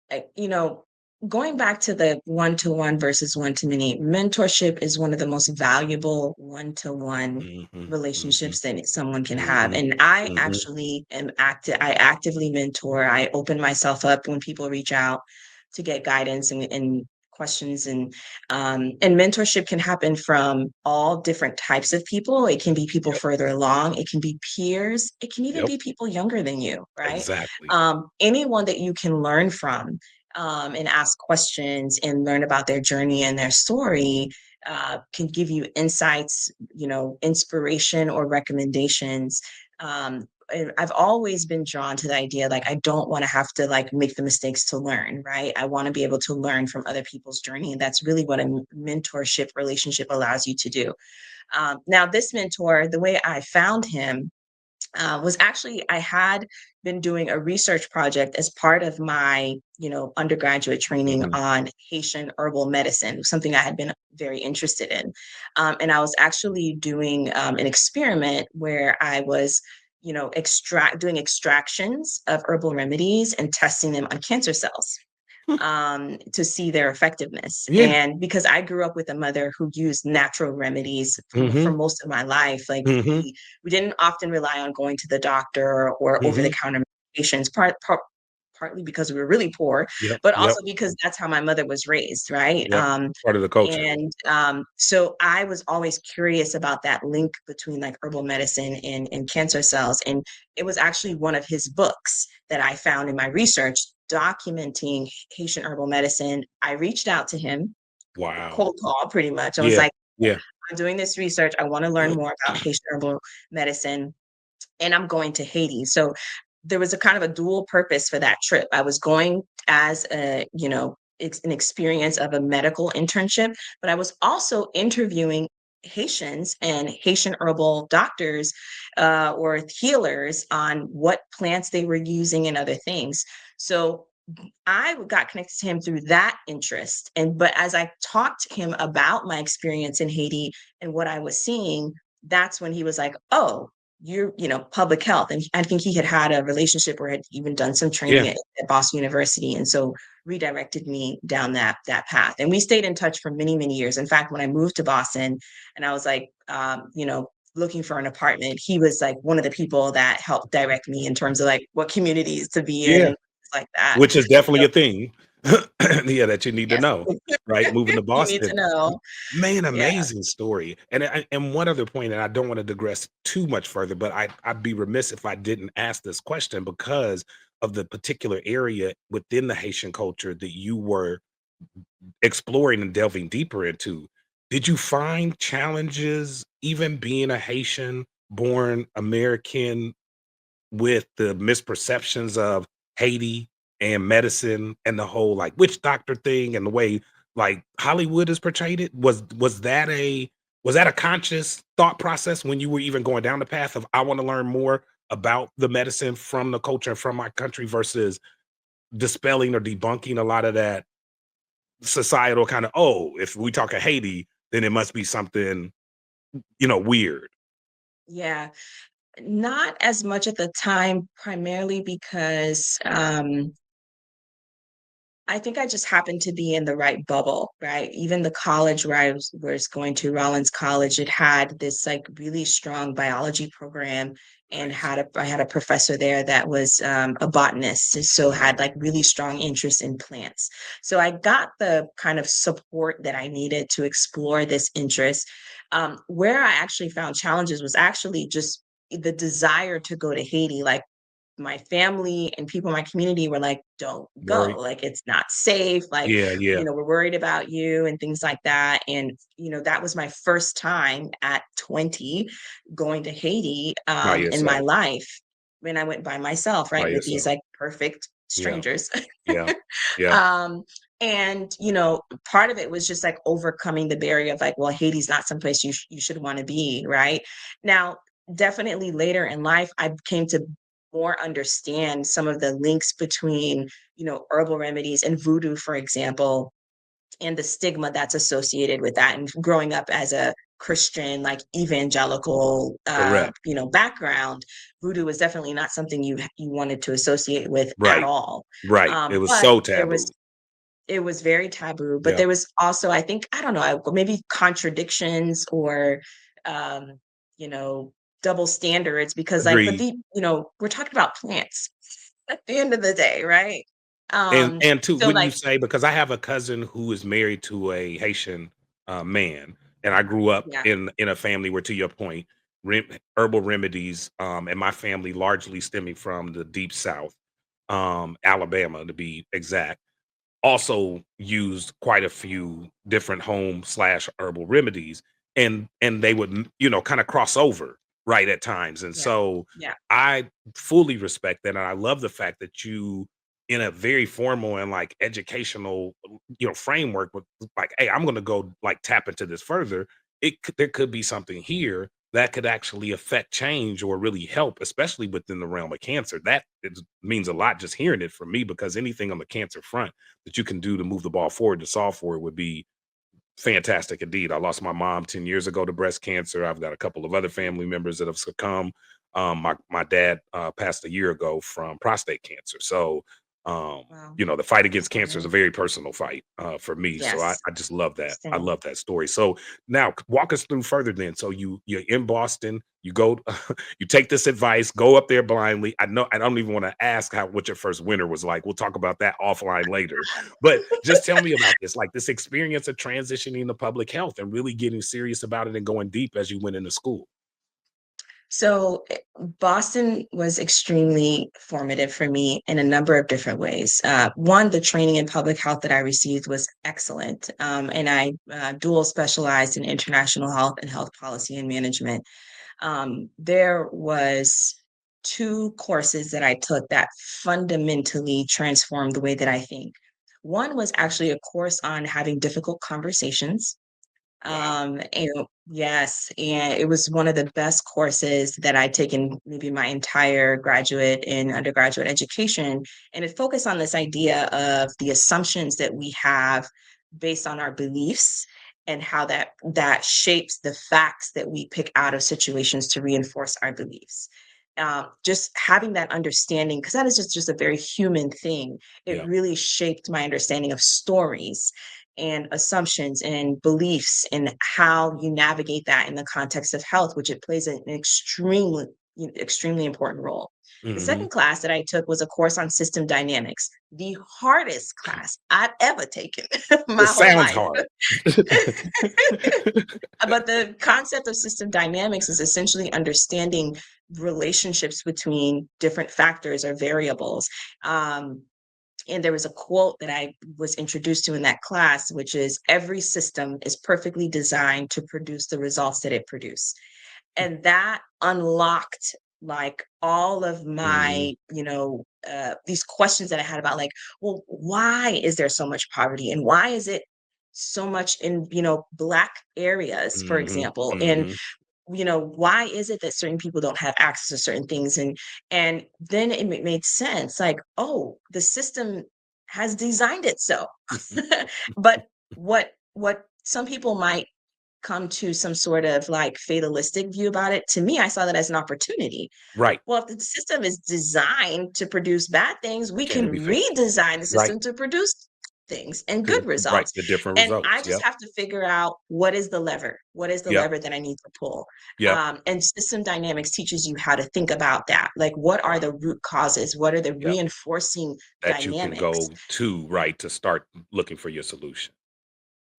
Speaker 2: going back to the one to one versus one to many, mentorship is one of the most valuable one to one
Speaker 1: Mhm, mhm,
Speaker 2: relationships that someone can have.
Speaker 1: mhm,
Speaker 2: And I
Speaker 1: mhm.
Speaker 2: actually am active, I actively mentor, I open myself up when people reach out to get guidance and questions and mentorship can happen from all different types of people. It can be people
Speaker 1: Yep,
Speaker 2: further along, it can be peers, it can even
Speaker 1: yep,
Speaker 2: be people younger than you, right?
Speaker 1: exactly.
Speaker 2: Anyone that you can learn from and ask questions and learn about their journey and their story can give you insights, inspiration or recommendations. And I've always been drawn to the idea like I don't want to have to like make the mistakes to learn, right? I want to be able to learn from other people's journey, and that's really what a mentorship relationship allows you to do. Now, this mentor, the way I found him was actually I had been doing a research project as part of my, undergraduate training
Speaker 1: Mhm.
Speaker 2: on Haitian herbal medicine, something I had been very interested in. And I was actually doing an experiment where I was, doing extractions of herbal remedies and testing them on cancer cells to see their effectiveness.
Speaker 1: Yeah.
Speaker 2: And because I grew up with a mother who used natural remedies for
Speaker 1: Mhm,
Speaker 2: most of my life, like
Speaker 1: mhm,
Speaker 2: we didn't often rely on going to the doctor or over the
Speaker 1: mhm.
Speaker 2: counter medications. Partly because we were really poor,
Speaker 1: Yep,
Speaker 2: but
Speaker 1: yep,
Speaker 2: also because that's how my mother was raised, right?
Speaker 1: yep. Part of the culture.
Speaker 2: And so I was always curious about that link between like herbal medicine and cancer cells. And it was actually one of his books that I found in my research documenting Haitian herbal medicine. I reached out to him,
Speaker 1: Wow.
Speaker 2: cold call pretty much. I was
Speaker 1: Yeah,
Speaker 2: like,
Speaker 1: yeah.
Speaker 2: I'm doing this research. I want to learn more about Haitian herbal medicine and I'm going to Haiti. So there was a kind of a dual purpose for that trip. I was going as an experience of a medical internship, but I was also interviewing Haitians and Haitian herbal doctors or healers on what plants they were using and other things. So I got connected to him through that interest. But as I talked to him about my experience in Haiti and what I was seeing, that's when he was like, "Oh, public health." And I think he had a relationship or had even done some
Speaker 1: Yeah.
Speaker 2: training at Boston University. And so redirected me down that path. And we stayed in touch for many, many years. In fact, when I moved to Boston and I was like, looking for an apartment, he was like one of the people that helped direct me in terms of like what communities to be in
Speaker 1: Yeah.
Speaker 2: and things like that.
Speaker 1: Which is definitely
Speaker 2: So
Speaker 1: a thing. Yeah, that you need to
Speaker 2: yes,
Speaker 1: know, right? Moving to
Speaker 2: you need to
Speaker 1: Boston.
Speaker 2: know.
Speaker 1: Man,
Speaker 2: Yeah.
Speaker 1: amazing story. And one other point, and I don't want to digress too much further, but I'd be remiss if I didn't ask this question because of the particular area within the Haitian culture that you were exploring and delving deeper into, did you find challenges even being a Haitian born American with the misperceptions of Haiti and medicine and the whole like witch doctor thing and the way like Hollywood has portrayed it? Was that a conscious thought process when you were even going down the path of I want to learn more about the medicine from the culture and from my country versus dispelling or debunking a lot of that societal kind of, oh, if we talk of Haiti, then it must be something, weird.
Speaker 2: Yeah. Not as much at the time, primarily because, I think I just happened to be in the right bubble, right? Even the college where I was going to, Rollins College, it had this like really strong biology program and
Speaker 1: Nice.
Speaker 2: I had a professor there that was a botanist, and so had like really strong interest in plants. So I got the kind of support that I needed to explore this interest. Where I actually found challenges was actually just the desire to go to Haiti. Like my family and people in my community were like, "Don't go,
Speaker 1: Worry.
Speaker 2: like, it's not safe, like,
Speaker 1: Yeah, yeah.
Speaker 2: we're worried about you," and things like that, and, that was my first time at 20 going to Haiti,
Speaker 1: By
Speaker 2: in my
Speaker 1: yourself.
Speaker 2: life, when I went by myself,
Speaker 1: By
Speaker 2: right, with these,
Speaker 1: yourself.
Speaker 2: like, perfect
Speaker 1: Yeah.
Speaker 2: strangers.
Speaker 1: Yeah. Yeah.
Speaker 2: Um, and, part of it was just, like, overcoming the barrier of, like, well, Haiti's not someplace you should wanna be, right? Now, definitely later in life, I came to more understand some of the links between, herbal remedies and voodoo, for example, and the stigma that's associated with that. And growing up as a Christian, like evangelical,
Speaker 1: Correct.
Speaker 2: background, voodoo was definitely not something you wanted to associate with at
Speaker 1: Right.
Speaker 2: all.
Speaker 1: Right. It was
Speaker 2: But
Speaker 1: so
Speaker 2: there was
Speaker 1: taboo.
Speaker 2: it was very taboo, but
Speaker 1: Yeah.
Speaker 2: there was also, I think, I don't know, maybe contradictions or, um, you know, double standards because, like,
Speaker 1: Agreed.
Speaker 2: we're talking about plants at the end of the day, right?
Speaker 1: And too,
Speaker 2: So
Speaker 1: wouldn't you
Speaker 2: like,
Speaker 1: say because I have a cousin who is married to a Haitian, man, and I grew up
Speaker 2: yeah,
Speaker 1: in a family where, to your point, herbal remedies, and my family largely stemming from the Deep South, Alabama, to be exact, also used quite a few different home slash herbal remedies and they would kind of cross over right at times and
Speaker 2: yeah,
Speaker 1: so
Speaker 2: yeah,
Speaker 1: I fully respect that and I love the fact that you in a very formal and like educational framework with like hey I'm going to go like tap into this further there could be something here that could actually affect change or really help especially within the realm of cancer means a lot just hearing it from me because anything on the cancer front that you can do to move the ball forward to solve for it would be fantastic indeed. I lost my mom 10 years ago to breast cancer. I've got a couple of other family members that have succumbed. My dad passed a year ago from prostate cancer. So,
Speaker 2: wow,
Speaker 1: the fight
Speaker 2: I'm
Speaker 1: against cancer is a
Speaker 2: sorry.
Speaker 1: very personal fight for me. So I,
Speaker 2: Yes,
Speaker 1: I just love that. I
Speaker 2: same.
Speaker 1: love that story. So now walk us through further then. So you're in Boston, you go you take this advice, go up there blindly. I know I don't even want to ask what your first winter was like. We'll talk about that offline later. But just tell me about this, like this experience of transitioning to public health and really getting serious about it and going deep as you went into school.
Speaker 2: So Boston was extremely formative for me in a number of different ways. One, the training in public health that I received was excellent, and I dual specialized in international health and health policy and management. There was two courses that I took that fundamentally transformed the way that I think. One was actually a course on having difficult conversations.
Speaker 1: Wow.
Speaker 2: And yes, and it was one of the best courses that I'd taken maybe my entire graduate and undergraduate education. And it focused on this idea of the assumptions that we have based on our beliefs and how that shapes the facts that we pick out of situations to reinforce our beliefs. Just having that understanding, because that is just a very human thing. It
Speaker 1: Yeah.
Speaker 2: really shaped my understanding of stories and assumptions and beliefs and how you navigate that in the context of health, which it plays an extremely important role. The
Speaker 1: Hmm.
Speaker 2: second class that I took was a course on system dynamics, the hardest class I've ever taken
Speaker 1: It
Speaker 2: my whole
Speaker 1: sounds
Speaker 2: life.
Speaker 1: hard.
Speaker 2: But the concept of system dynamics is essentially understanding relationships between different factors or variables. Um, And there was a quote that I was introduced to in that class, which is every system is perfectly designed to produce the results that it produces. And that unlocked like all of
Speaker 1: Mhm.
Speaker 2: my, these questions that I had about like, well, why is there so much poverty and why is it so much in, black areas, for
Speaker 1: Mhm.
Speaker 2: example, and
Speaker 1: Mhm.
Speaker 2: why is it that certain people don't have access to certain things? And then it made sense, like, oh, the system has designed it so. But what some people might come to some sort of like fatalistic view about it, to me, I saw that as an opportunity.
Speaker 1: Right.
Speaker 2: Well, if the system is designed to produce bad things, we
Speaker 1: Can
Speaker 2: can
Speaker 1: it be fixed?
Speaker 2: redesign the
Speaker 1: Right.
Speaker 2: system to produce things and good
Speaker 1: Good. Right.
Speaker 2: results.
Speaker 1: The different
Speaker 2: And I
Speaker 1: results.
Speaker 2: just
Speaker 1: Yep.
Speaker 2: have to figure out what is the lever? What is the
Speaker 1: Yep.
Speaker 2: lever that I need to pull?
Speaker 1: Yep.
Speaker 2: And system dynamics teaches you how to think about that. Like, what are
Speaker 1: Wow.
Speaker 2: the root causes? What are the
Speaker 1: Yep.
Speaker 2: reinforcing
Speaker 1: That you can
Speaker 2: dynamics?
Speaker 1: go to, right, to start looking for your solution.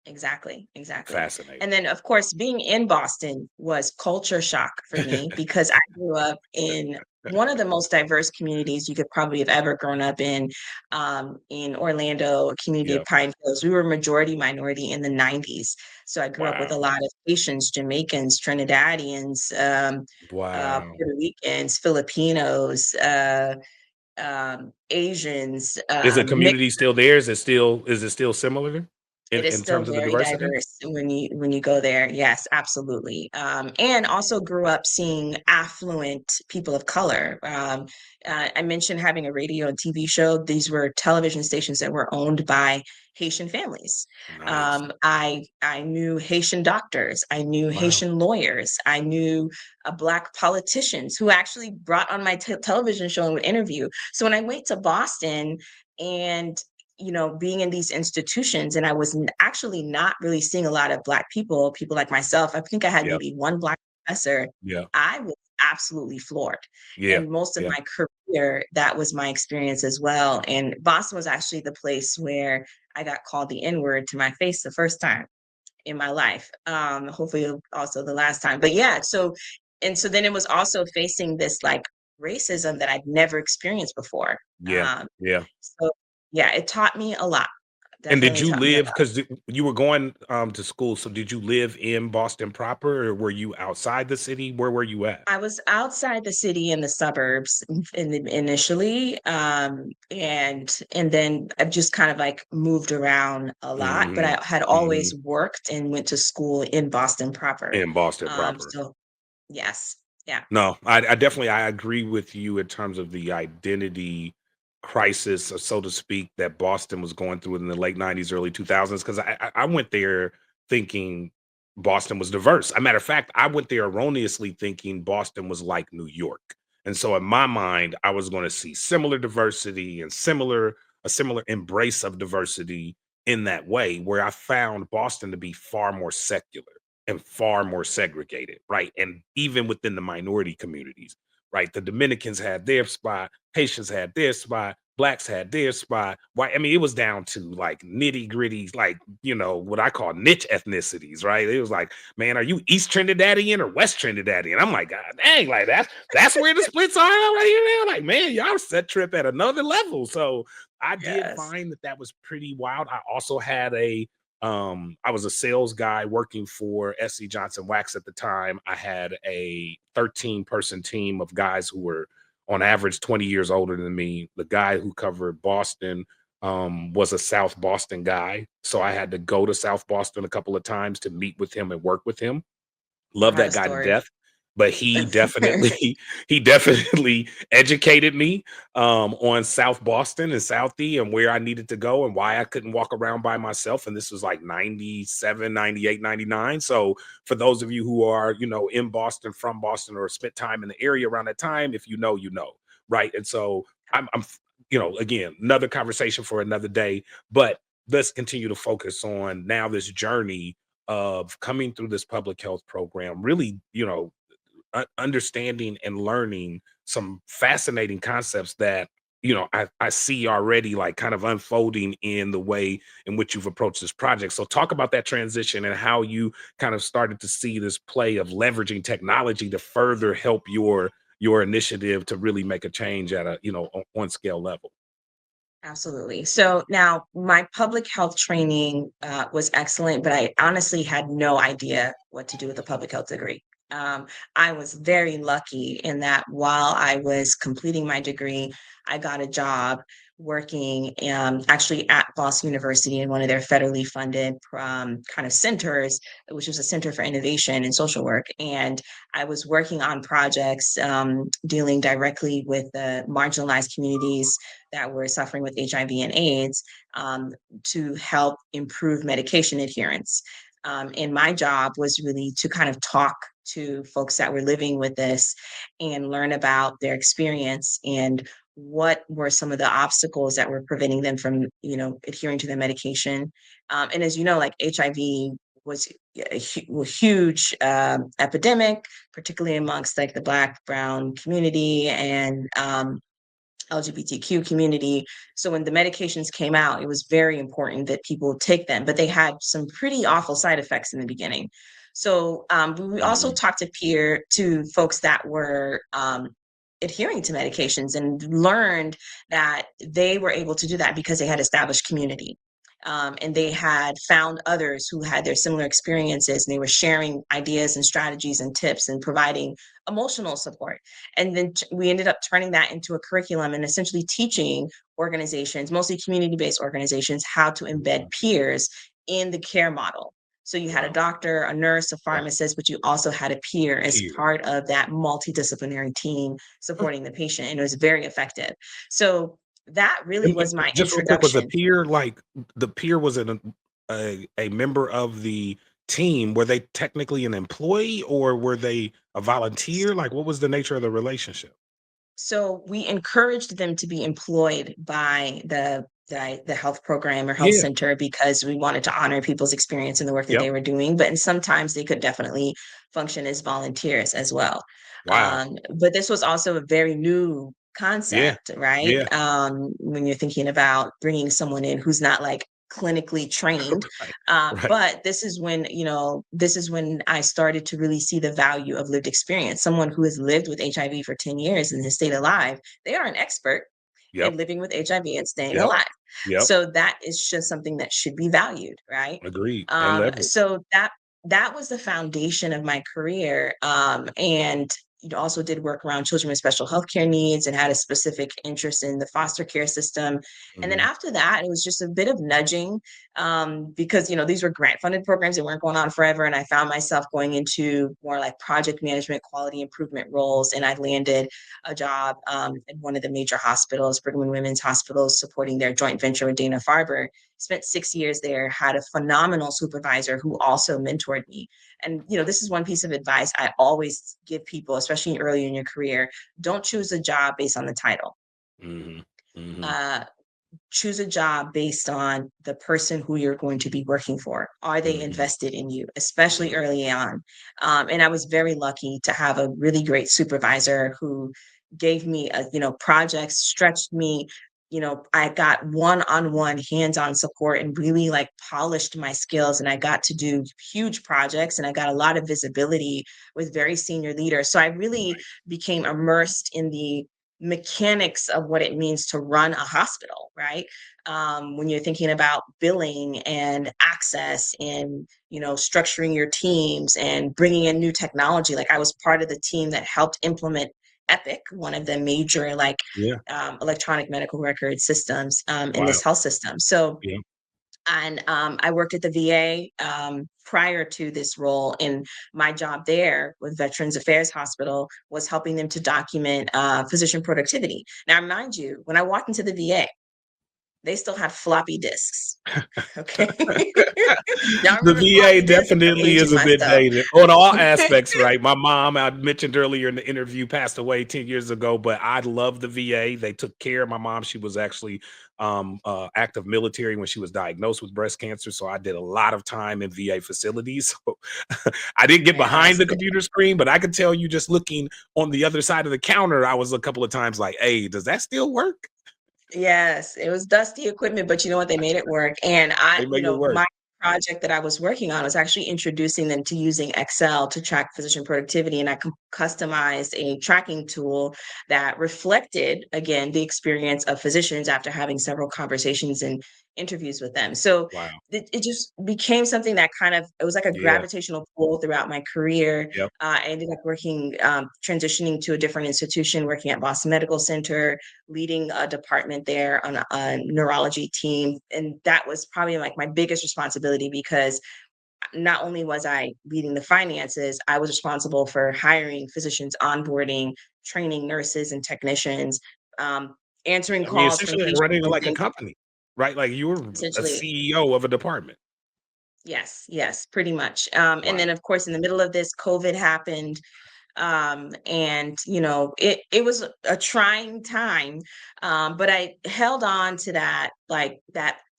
Speaker 2: Exactly, exactly.
Speaker 1: Fascinating.
Speaker 2: And then, of course, being in Boston was culture shock for me because I grew up in one of the most diverse communities you could probably have ever grown up in Orlando, a community of
Speaker 1: Yep.
Speaker 2: Pine Hills. We were majority minority in the 90s. So I grew up with a
Speaker 1: Wow.
Speaker 2: lot of Haitians, Jamaicans, Trinidadians,
Speaker 1: Wow.
Speaker 2: Puerto Ricans, Filipinos, Asians,
Speaker 1: Is the
Speaker 2: mixed.
Speaker 1: community still there? Is it still similar
Speaker 2: It is
Speaker 1: in
Speaker 2: still
Speaker 1: terms of the
Speaker 2: very
Speaker 1: diversity?
Speaker 2: diverse when you go there. Yes, absolutely. And also grew up seeing affluent people of color. I mentioned having a radio and TV show. These were television stations that were owned by Haitian families.
Speaker 1: Nice.
Speaker 2: I knew Haitian doctors. I knew
Speaker 1: Wow.
Speaker 2: Haitian lawyers. I knew Black politicians who actually brought on my television show and would interview. So when I went to Boston and being in these institutions, and I was actually not really seeing a lot of Black people like myself. I think I had
Speaker 1: Yep.
Speaker 2: maybe one Black professor.
Speaker 1: Yep.
Speaker 2: I was absolutely floored.
Speaker 1: Yeah.
Speaker 2: And most of
Speaker 1: Yeah.
Speaker 2: my career, that was my experience as well. And Boston was actually the place where I got called the N word to my face the first time in my life. Hopefully also the last time. But yeah, so then it was also facing this like racism that I'd never experienced before.
Speaker 1: Yeah.
Speaker 2: Um,
Speaker 1: Yeah.
Speaker 2: so yeah, it taught me a lot.
Speaker 1: And did
Speaker 2: Definitely
Speaker 1: you
Speaker 2: taught me a
Speaker 1: live
Speaker 2: lot.
Speaker 1: because you were going to school, so did you live in Boston proper or were you outside the city? Where were you at?
Speaker 2: I was outside the city in the suburbs initially, and then I've just kind of like moved around a lot, but
Speaker 1: Mhm.
Speaker 2: I had
Speaker 1: Mhm.
Speaker 2: always worked and went to school in Boston proper.
Speaker 1: In Boston proper.
Speaker 2: So yes, yeah,
Speaker 1: No, I definitely I agree with you in terms of the identity crisis, so to speak, that Boston was going through in the late '90s, early 2000s. Because I went there thinking Boston was diverse. A matter of fact, I went there erroneously thinking Boston was like New York, and so in my mind, I was going to see similar diversity and similar embrace of diversity in that way. Where I found Boston to be far more secular and far more segregated, right? And even within the minority communities, right? The Dominicans had their spot, Haitians had their spot, blacks had their spot. Why? I mean, it was down to like nitty gritty, like what I call niche ethnicities, right? It was like, man, are you East Trinidadian or West Trinidadian? I'm like, God dang, like that's where the splits are. I'm like, like, man, y'all set trip at another level. So I did
Speaker 2: yes,
Speaker 1: find that was pretty wild. I also had I was a sales guy working for SC Johnson Wax at the time. I had a 13-person team of guys who were on average 20 years older than me. The guy who covered Boston was a South Boston guy. So I had to go to South Boston a couple of times to meet with him and work with him.
Speaker 2: I
Speaker 1: Love
Speaker 2: got a
Speaker 1: that guy to
Speaker 2: story.
Speaker 1: death, but he definitely he definitely educated me, on South Boston and Southie and where I needed to go and why I couldn't walk around by myself, and this was like 97, 98, 99. So, for those of you who are, in Boston, from Boston, or spent time in the area around that time, if you know, you know, right? And so again, another conversation for another day, but let's continue to focus on now this journey of coming through this public health program, really, understanding and learning some fascinating concepts that, I see already like kind of unfolding in the way in which you've approached this project. So talk about that transition and how you kind of started to see this play of leveraging technology to further help your initiative to really make a change at a, on scale level.
Speaker 2: Absolutely. So now my public health training was excellent, but I honestly had no idea what to do with a public health degree. Um, I was very lucky in that while I was completing my degree, I got a job working actually at Boston University in one of their federally funded kind of centers, which was a center for innovation and social work. And I was working on projects dealing directly with the marginalized communities that were suffering with HIV and AIDS um, to help improve medication adherence. And my job was really to kind of talk to folks that were living with this and learn about their experience and what were some of the obstacles that were preventing them from, adhering to their medication. And as you know, like HIV was a huge epidemic, particularly amongst like the Black, Brown community and LGBTQ community. So when the medications came out, it was very important that people take them, but they had some pretty awful side effects in the beginning. So we also
Speaker 1: Mhm.
Speaker 2: talked to folks that were adhering to medications and learned that they were able to do that because they had established community. And they had found others who had their similar experiences, and they were sharing ideas and strategies and tips and providing emotional support. And then we ended up turning that into a curriculum and essentially teaching organizations, mostly community based organizations, how to embed
Speaker 1: Mhm.
Speaker 2: peers in the care model. So you had a
Speaker 1: Wow.
Speaker 2: doctor, a nurse, a
Speaker 1: Yeah.
Speaker 2: pharmacist, but you also had a peer as
Speaker 1: Peer.
Speaker 2: part of that multidisciplinary team
Speaker 1: Mm.
Speaker 2: supporting the patient. And it was very effective. So that really
Speaker 1: And
Speaker 2: was my
Speaker 1: just real quick, was a
Speaker 2: introduction.
Speaker 1: peer like the peer was a member of the team? Were they technically an employee or were they a volunteer? Like, what was the nature of the relationship?
Speaker 2: So we encouraged them to be employed by the health program or health
Speaker 1: Yeah.
Speaker 2: center because we wanted to honor people's experience in the work that
Speaker 1: Yep.
Speaker 2: they were doing. But and sometimes they could definitely function as volunteers as well.
Speaker 1: Wow.
Speaker 2: But this was also a very new
Speaker 1: Yeah.
Speaker 2: concept, right?
Speaker 1: Yeah.
Speaker 2: When you're thinking about bringing someone in who's not like clinically trained.
Speaker 1: Right. Right.
Speaker 2: But this is when I started to really see the value of lived experience. Someone who has lived with HIV for 10 years and has stayed alive, they are an expert in
Speaker 1: Yep.
Speaker 2: living with HIV and staying
Speaker 1: Yep.
Speaker 2: alive.
Speaker 1: Yep.
Speaker 2: So that is just something that should be valued, right?
Speaker 1: Agreed. And leverage.
Speaker 2: So that was the foundation of my career. And also did work around children with special healthcare needs and had a specific interest in the foster care system. And then
Speaker 1: Mhm.
Speaker 2: after that, it was just a bit of nudging because these were grant funded programs that weren't going on forever. And I found myself going into more like project management, quality improvement roles. And I landed a job in one of the major hospitals, Brigham and Women's Hospitals, supporting their joint venture with Dana Farber. Spent 6 years there, had a phenomenal supervisor who also mentored me. And this is one piece of advice I always give people, especially early in your career. Don't choose a job based on the title.
Speaker 1: Mhm. Mhm.
Speaker 2: Uh, Choose a job based on the person who you're going to be working for. Are they
Speaker 1: Mhm.
Speaker 2: invested in you, especially
Speaker 1: Mhm.
Speaker 2: early on? And I was very lucky to have a really great supervisor who gave me, projects, stretched me. I got one-on-one hands-on support and really like polished my skills. And I got to do huge projects and I got a lot of visibility with very senior leaders. So I really
Speaker 1: Nice.
Speaker 2: became immersed in the mechanics of what it means to run a hospital, right? When you're thinking about billing and access and structuring your teams and bringing in new technology, like I was part of the team that helped implement Epic, one of the major like
Speaker 1: Yeah.
Speaker 2: electronic medical record systems in
Speaker 1: Wow.
Speaker 2: this health system. So
Speaker 1: Yeah.
Speaker 2: and I worked at the VA prior to this role. And my job there with Veterans Affairs Hospital was helping them to document physician productivity. Now, mind you, when I walked into the VA, they still had floppy disks. Okay. Y'all
Speaker 1: The
Speaker 2: remember
Speaker 1: VA
Speaker 2: floppy disks? I'm
Speaker 1: definitely
Speaker 2: aging
Speaker 1: is a bit
Speaker 2: myself.
Speaker 1: dated on all aspects, right? My mom, I mentioned earlier in the interview, passed away 10 years ago, but I love the VA. They took care of my mom. She was actually active military when she was diagnosed with breast cancer. So I did a lot of time in VA facilities. So I didn't get behind
Speaker 2: Yes.
Speaker 1: the computer screen, but I can tell you just looking on the other side of the counter, I was a couple of times like, hey, does that still work?
Speaker 2: Yes, it was dusty equipment, but you know what? They made it work. And
Speaker 1: They make it
Speaker 2: my
Speaker 1: work.
Speaker 2: project that I was working on was actually introducing them to using Excel to track physician productivity, and I customized a tracking tool that reflected, again, the experience of physicians after having several conversations and interviews with them. So
Speaker 1: Wow.
Speaker 2: it just became something that kind of it was like a
Speaker 1: Yeah.
Speaker 2: gravitational pull throughout my career.
Speaker 1: Yep.
Speaker 2: I ended up working, transitioning to a different institution, working at Boston Medical Center, leading a department there on a neurology team. And that was probably like my biggest responsibility because not only was I leading the finances, I was responsible for hiring physicians, onboarding, training nurses and technicians, um, answering
Speaker 1: I mean,
Speaker 2: calls from
Speaker 1: essentially like
Speaker 2: patients
Speaker 1: running
Speaker 2: and
Speaker 1: like a
Speaker 2: things.
Speaker 1: company, right? Like you were a
Speaker 2: Essentially,
Speaker 1: CEO of a department.
Speaker 2: yes, yes, pretty much. And
Speaker 1: Wow.
Speaker 2: then, of course, in the middle of this, COVID happened, and it was a trying time, but I held on to that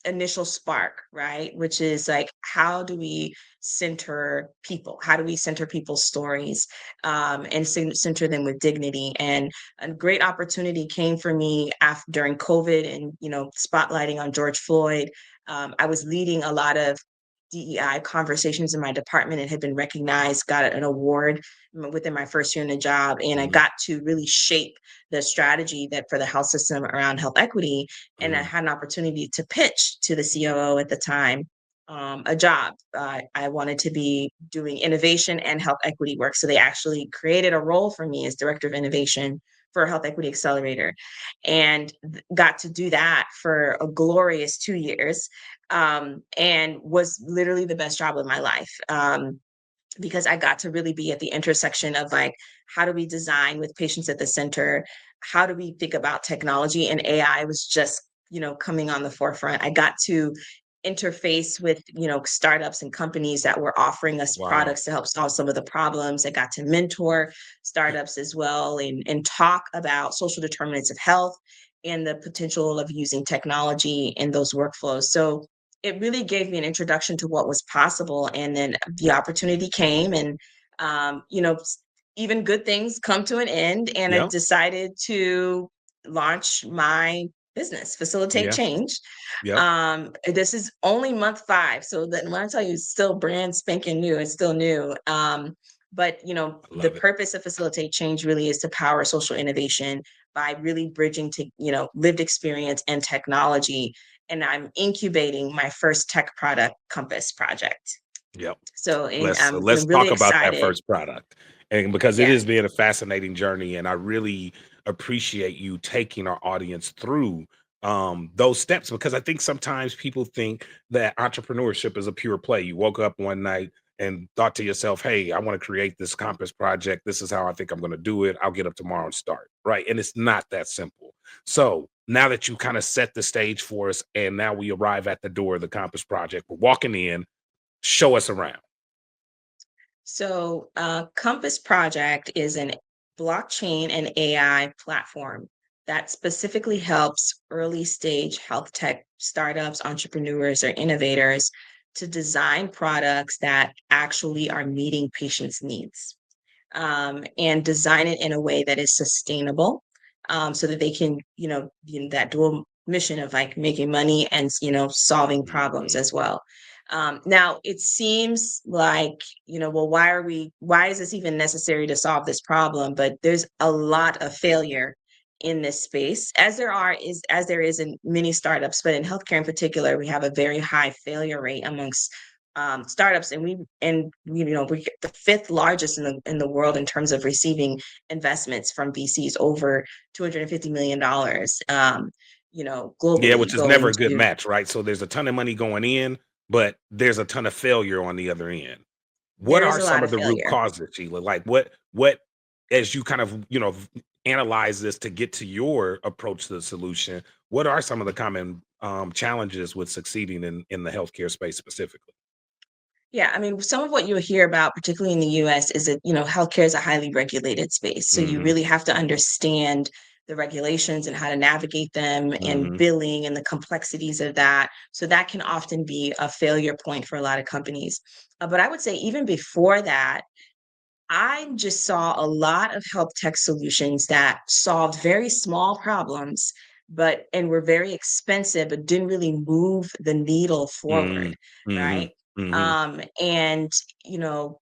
Speaker 2: initial spark, right, which is like, how do we center people's stories, and center them with dignity. And a great opportunity came for me after during COVID, and spotlighting on George Floyd. I was leading a lot of DEI conversations in my department and had been recognized, got an award within my first year in the job, and I
Speaker 1: Mhm.
Speaker 2: got to really shape the strategy that for the health system around health equity. And I
Speaker 1: Mhm.
Speaker 2: had an opportunity to pitch to the COO at the time, a job. I wanted to be doing innovation and health equity work, so they actually created a role for me as director of innovation for Health Equity Accelerator, and got to do that for a glorious 2 years, and was literally the best job of my life. Because I got to really be at the intersection of like, how do we design with patients at the center? How do we think about technology? And AI was just, coming on the forefront. I got to interface with, startups and companies that were offering us
Speaker 1: Wow.
Speaker 2: products to help solve some of the problems. I got to mentor startups as well, and talk about social determinants of health and the potential of using technology in those workflows. So it really gave me an introduction to what was possible. And then the opportunity came, and even good things come to an end. And I
Speaker 1: Yeah.
Speaker 2: decided to launch my business, Facilitate
Speaker 1: Yeah.
Speaker 2: Change.
Speaker 1: Yep.
Speaker 2: This is only month 5, so that when I tell you it's still brand spanking new, it's still new. But
Speaker 1: I
Speaker 2: the
Speaker 1: love it.
Speaker 2: purpose of Facilitate Change really is to power social innovation by really bridging to lived experience and technology. And I'm incubating my first tech product, Compass Project.
Speaker 1: Yep.
Speaker 2: So, and
Speaker 1: Let's
Speaker 2: I'm really
Speaker 1: talk about that
Speaker 2: excited.
Speaker 1: first product. And because it
Speaker 2: Yeah.
Speaker 1: is being a fascinating journey, and I really appreciate you taking our audience through those steps, because I think sometimes people think that entrepreneurship is a pure play. You woke up one night and thought to yourself, "Hey, I want to create this Compass project. This is how I think I'm going to do it. I'll get up tomorrow and start." Right? And it's not that simple. So, now that you kind of set the stage for us and now we arrive at the door of the Compass project, we're walking in, show us around.
Speaker 2: So, Compass Project is an blockchain and AI platform that specifically helps early stage health tech startups, entrepreneurs, or innovators to design products that actually are meeting patients' needs, and design it in a way that is sustainable, so that they can, that dual mission of like making money and, solving problems
Speaker 1: Mhm.
Speaker 2: as well. Now, it seems like, well, why is this even necessary to solve this problem? But there's a lot of failure in this space, as there is in many startups, but in healthcare in particular, we have a very high failure rate amongst startups, and we're the fifth largest in the world in terms of receiving investments from VCs, over $250 million.
Speaker 1: Yeah,
Speaker 2: Globally
Speaker 1: which is never
Speaker 2: going
Speaker 1: a good
Speaker 2: to.
Speaker 1: match, right? So there's a ton of money going in, but there's a ton of failure on the other end. What
Speaker 2: There is
Speaker 1: are
Speaker 2: a lot
Speaker 1: some
Speaker 2: of
Speaker 1: of the root
Speaker 2: failure.
Speaker 1: causes, Sheila? Like what as you kind of, analyze this to get to your approach to the solution, what are some of the common challenges with succeeding in the healthcare space specifically?
Speaker 2: Yeah, I mean, some of what you'll hear about, particularly in the US, is that, healthcare is a highly regulated space. So you
Speaker 1: Mhm.
Speaker 2: really have to understand the regulations and how to navigate them, and
Speaker 1: Mhm.
Speaker 2: billing and the complexities of that. So that can often be a failure point for a lot of companies. But I would say even before that, I just saw a lot of health tech solutions that solved very small problems and were very expensive, but didn't really move the needle forward,
Speaker 1: Mm, mhm,
Speaker 2: right?
Speaker 1: mhm,
Speaker 2: And you know,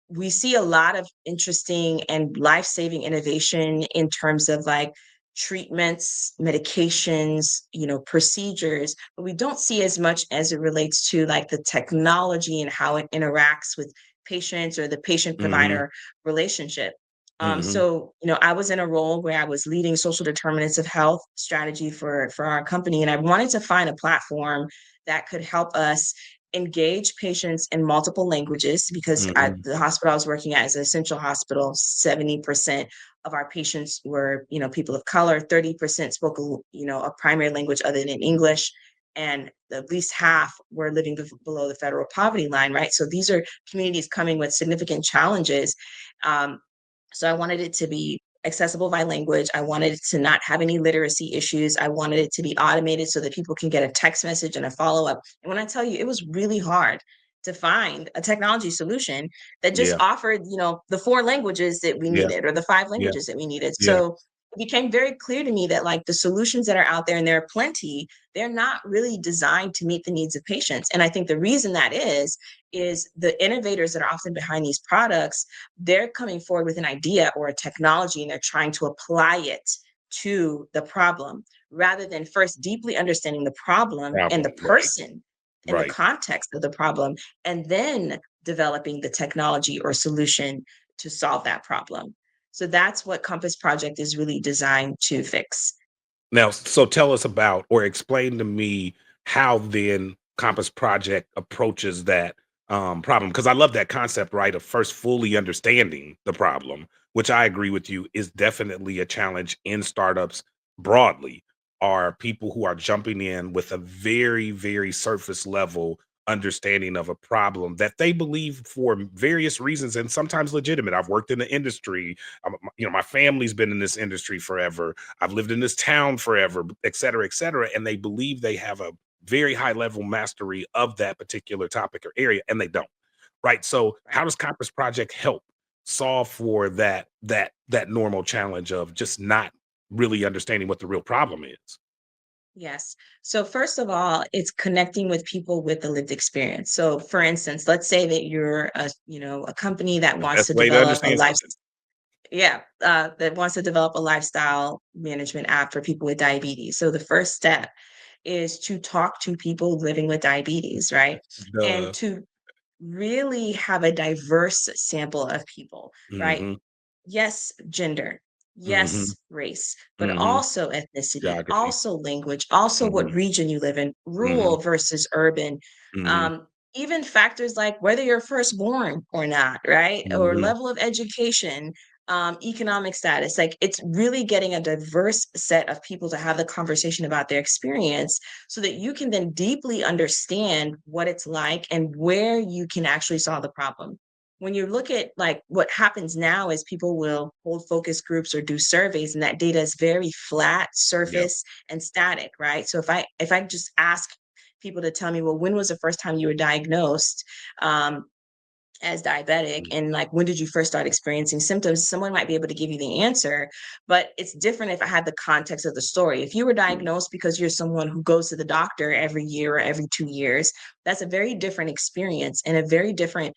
Speaker 2: we see a lot of interesting and life-saving innovation in terms of like treatments, medications, procedures, but we don't see as much as it relates to like the technology and how it interacts with patients or the patient
Speaker 1: mhm,
Speaker 2: provider relationship.
Speaker 1: mhm.
Speaker 2: So I was in a role where I was leading social determinants of health strategy for our company, and I wanted to find a platform that could help us engage patients in multiple languages because
Speaker 1: Mhm.
Speaker 2: the hospital I was working at is an essential hospital. 70% of our patients were, people of color. 30% spoke, a primary language other than English, and at least half were living below the federal poverty line. Right, so these are communities coming with significant challenges. Um, so I wanted it to be accessible by language. I wanted it to not have any literacy issues. I wanted it to be automated so that people can get a text message and a follow up. And when I tell you, it was really hard to find a technology solution that just
Speaker 1: Yeah,
Speaker 2: offered, the four languages that we
Speaker 1: yeah,
Speaker 2: needed or the five
Speaker 1: yeah,
Speaker 2: languages that we needed.
Speaker 1: yeah.
Speaker 2: So it became very clear to me that like the solutions that are out there, and there are plenty, they're not really designed to meet the needs of patients. And I think the reason that is the innovators that are often behind these products, they're coming forward with an idea or a technology and they're trying to apply it to the problem rather than first deeply understanding the problem and the
Speaker 1: Problem, right,
Speaker 2: person and the
Speaker 1: right.
Speaker 2: context of the problem, and then developing the technology or solution to solve that problem. So that's what Compass Project is really designed to fix.
Speaker 1: Now, so tell us about or explain to me how then Compass Project approaches that problem. Because I love that concept, right? Of first fully understanding the problem, which I agree with you is definitely a challenge in startups broadly, are people who are jumping in with a very, very surface level understanding of a problem that they believe for various reasons and sometimes legitimate. I've worked in the industry. My family's been in this industry forever. I've lived in this town forever, et cetera. And they believe they have a very high level mastery of that particular topic or area, and they don't. Right. So how
Speaker 2: Right.
Speaker 1: does Compass Project help solve for that normal challenge of just not really understanding what the real problem is?
Speaker 2: Yes. So first of all, it's connecting with people with the lived experience. So for instance, let's say that you're a company that
Speaker 1: The
Speaker 2: wants
Speaker 1: best
Speaker 2: to
Speaker 1: way to
Speaker 2: develop a
Speaker 1: understand something.
Speaker 2: that wants to develop a lifestyle management app for people with diabetes. So the first step is to talk to people living with diabetes, right? And
Speaker 1: The
Speaker 2: to really have a diverse sample of people, right?
Speaker 1: hmm
Speaker 2: Yes, gender,
Speaker 1: hmm
Speaker 2: yes, race, but
Speaker 1: hmm
Speaker 2: also ethnicity,
Speaker 1: geography.
Speaker 2: also language, also what
Speaker 1: hmm
Speaker 2: region you live in,
Speaker 1: hmm
Speaker 2: rural versus urban,
Speaker 1: hmm
Speaker 2: um, even factors like whether you're firstborn or not, right? Or
Speaker 1: hmm
Speaker 2: level of education, economic status. Like it's really getting a diverse set of people to have the conversation about their experience so that you can then deeply understand what it's like and where you can actually solve the problem. When you look at like what happens now is people will hold focus groups or do surveys, and that data is very flat,
Speaker 1: Yep.
Speaker 2: surface, and static, right? So if I just ask people to tell me, well, when was the first time you were diagnosed um, as diabetic, and like when did you first start experiencing symptoms, someone might be able to give you the answer, but it's different if I had the context of the story. If you were
Speaker 1: Mhm.
Speaker 2: diagnosed because you're someone who goes to the doctor every year or every 2 years, that's a very different experience and a very different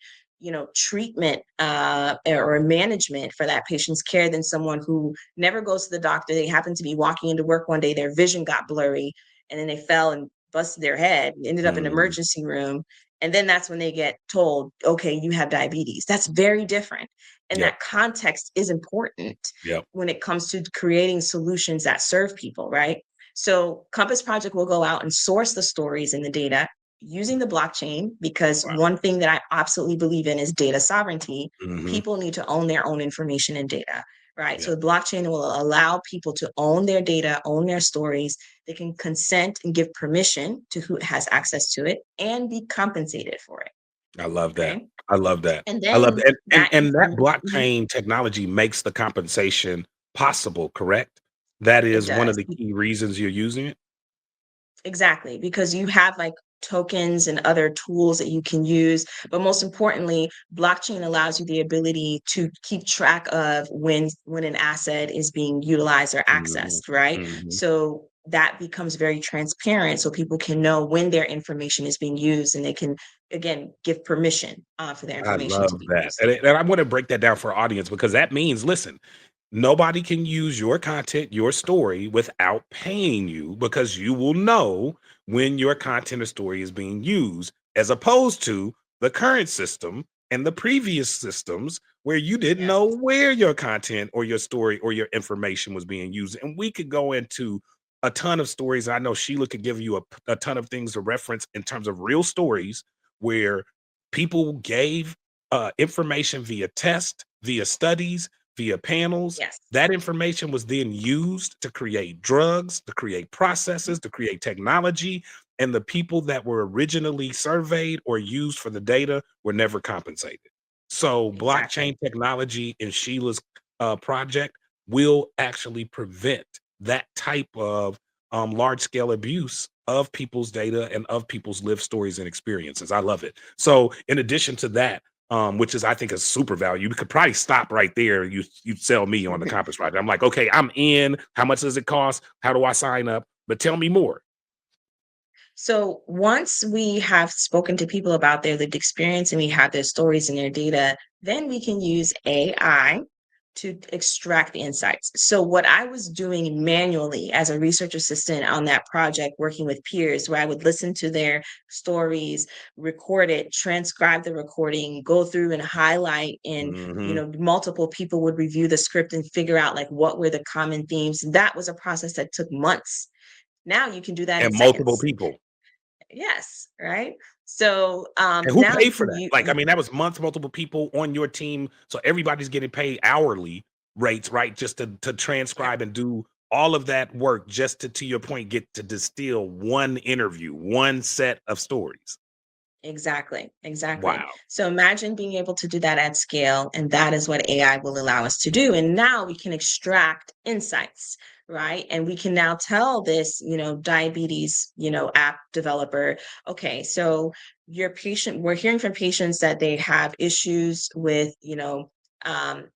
Speaker 2: treatment or management for that patient's care than someone who never goes to the doctor. They happen to be walking into work one day, their vision got blurry, and then they fell and busted their head, ended up in an
Speaker 1: Mhm.
Speaker 2: emergency room, and then that's when they get told, okay, you have diabetes. That's very different. And
Speaker 1: Yep.
Speaker 2: that context is important
Speaker 1: Yep.
Speaker 2: when it comes to creating solutions that serve people, right? So Compass Project will go out and source the stories and the data using the blockchain, because
Speaker 1: Wow.
Speaker 2: one thing that I absolutely believe in is data sovereignty.
Speaker 1: Mhm.
Speaker 2: People need to own their own information and data, right?
Speaker 1: Yep.
Speaker 2: So the blockchain will allow people to own their data, own their stories. They can consent and give permission to who has access to it and be compensated for it.
Speaker 1: I love that.
Speaker 2: Okay.
Speaker 1: I love that.
Speaker 2: And
Speaker 1: I love
Speaker 2: then
Speaker 1: that. And
Speaker 2: that
Speaker 1: and that
Speaker 2: inform Mhm.
Speaker 1: blockchain technology makes the compensation possible, correct? That
Speaker 2: It
Speaker 1: is one of
Speaker 2: does.
Speaker 1: the key reasons you're using it?
Speaker 2: Exactly, because you have like tokens and other tools that you can use. But most importantly, blockchain allows you the ability to keep track of when an asset is being utilized or
Speaker 1: Mhm.
Speaker 2: accessed, right?
Speaker 1: Mhm.
Speaker 2: So that becomes very transparent so people can know when their information is being used and they can, again, give permission for their
Speaker 1: I
Speaker 2: information to
Speaker 1: love
Speaker 2: be
Speaker 1: that.
Speaker 2: used.
Speaker 1: And I want to break that down for our audience because that means, listen, nobody can use your content, your story without paying you because you will know when your content or story is being used, as opposed to the current system and the previous systems where you didn't
Speaker 2: Yes.
Speaker 1: know where your content or your story or your information was being used. And we could go into a ton of stories. I know Sheila could give you a ton of things to reference in terms of real stories where people gave information via test, via studies, via panels.
Speaker 2: Yes.
Speaker 1: That information was then used to create drugs, to create
Speaker 2: Mhm.
Speaker 1: processes, to create technology. And the people that were originally surveyed or used for the data were never compensated. So,
Speaker 2: Exactly.
Speaker 1: blockchain technology in Sheila's project will actually prevent that type of large scale abuse of people's data and of people's lived stories and experiences. I love it. So, in addition to that, which is I think is super value. You could probably stop right there. You sell me on the Compass project. I'm like, okay, I'm in. How much does it cost? How do I sign up? But tell me more.
Speaker 2: So once we have spoken to people about their lived experience and we have their stories and their data, then we can use AI to extract the insights. So what I was doing manually as a research assistant on that project, working with peers, where I would listen to their stories, record it, transcribe the recording, go through and highlight, and
Speaker 1: Hmm.
Speaker 2: multiple people would review the script and figure out like what were the common themes. That was a process that took months. Now you can do that in
Speaker 1: And multiple
Speaker 2: seconds.
Speaker 1: people.
Speaker 2: Yes, right? So,
Speaker 1: And who
Speaker 2: now you
Speaker 1: paid for
Speaker 2: can
Speaker 1: that? Like, I mean, that was months, multiple people on your team. So everybody's getting paid hourly rates, right? Just to
Speaker 2: yeah,
Speaker 1: transcribe and do all of that work just to your point, get to distill one interview, one set of stories.
Speaker 2: exactly, exactly.
Speaker 1: Wow.
Speaker 2: So imagine being able to do that at scale, and that is what AI will allow us to do. And now we can extract insights, right? And we can now tell this, diabetes, app developer, okay, so your patient, we're hearing from patients that they have issues with, um,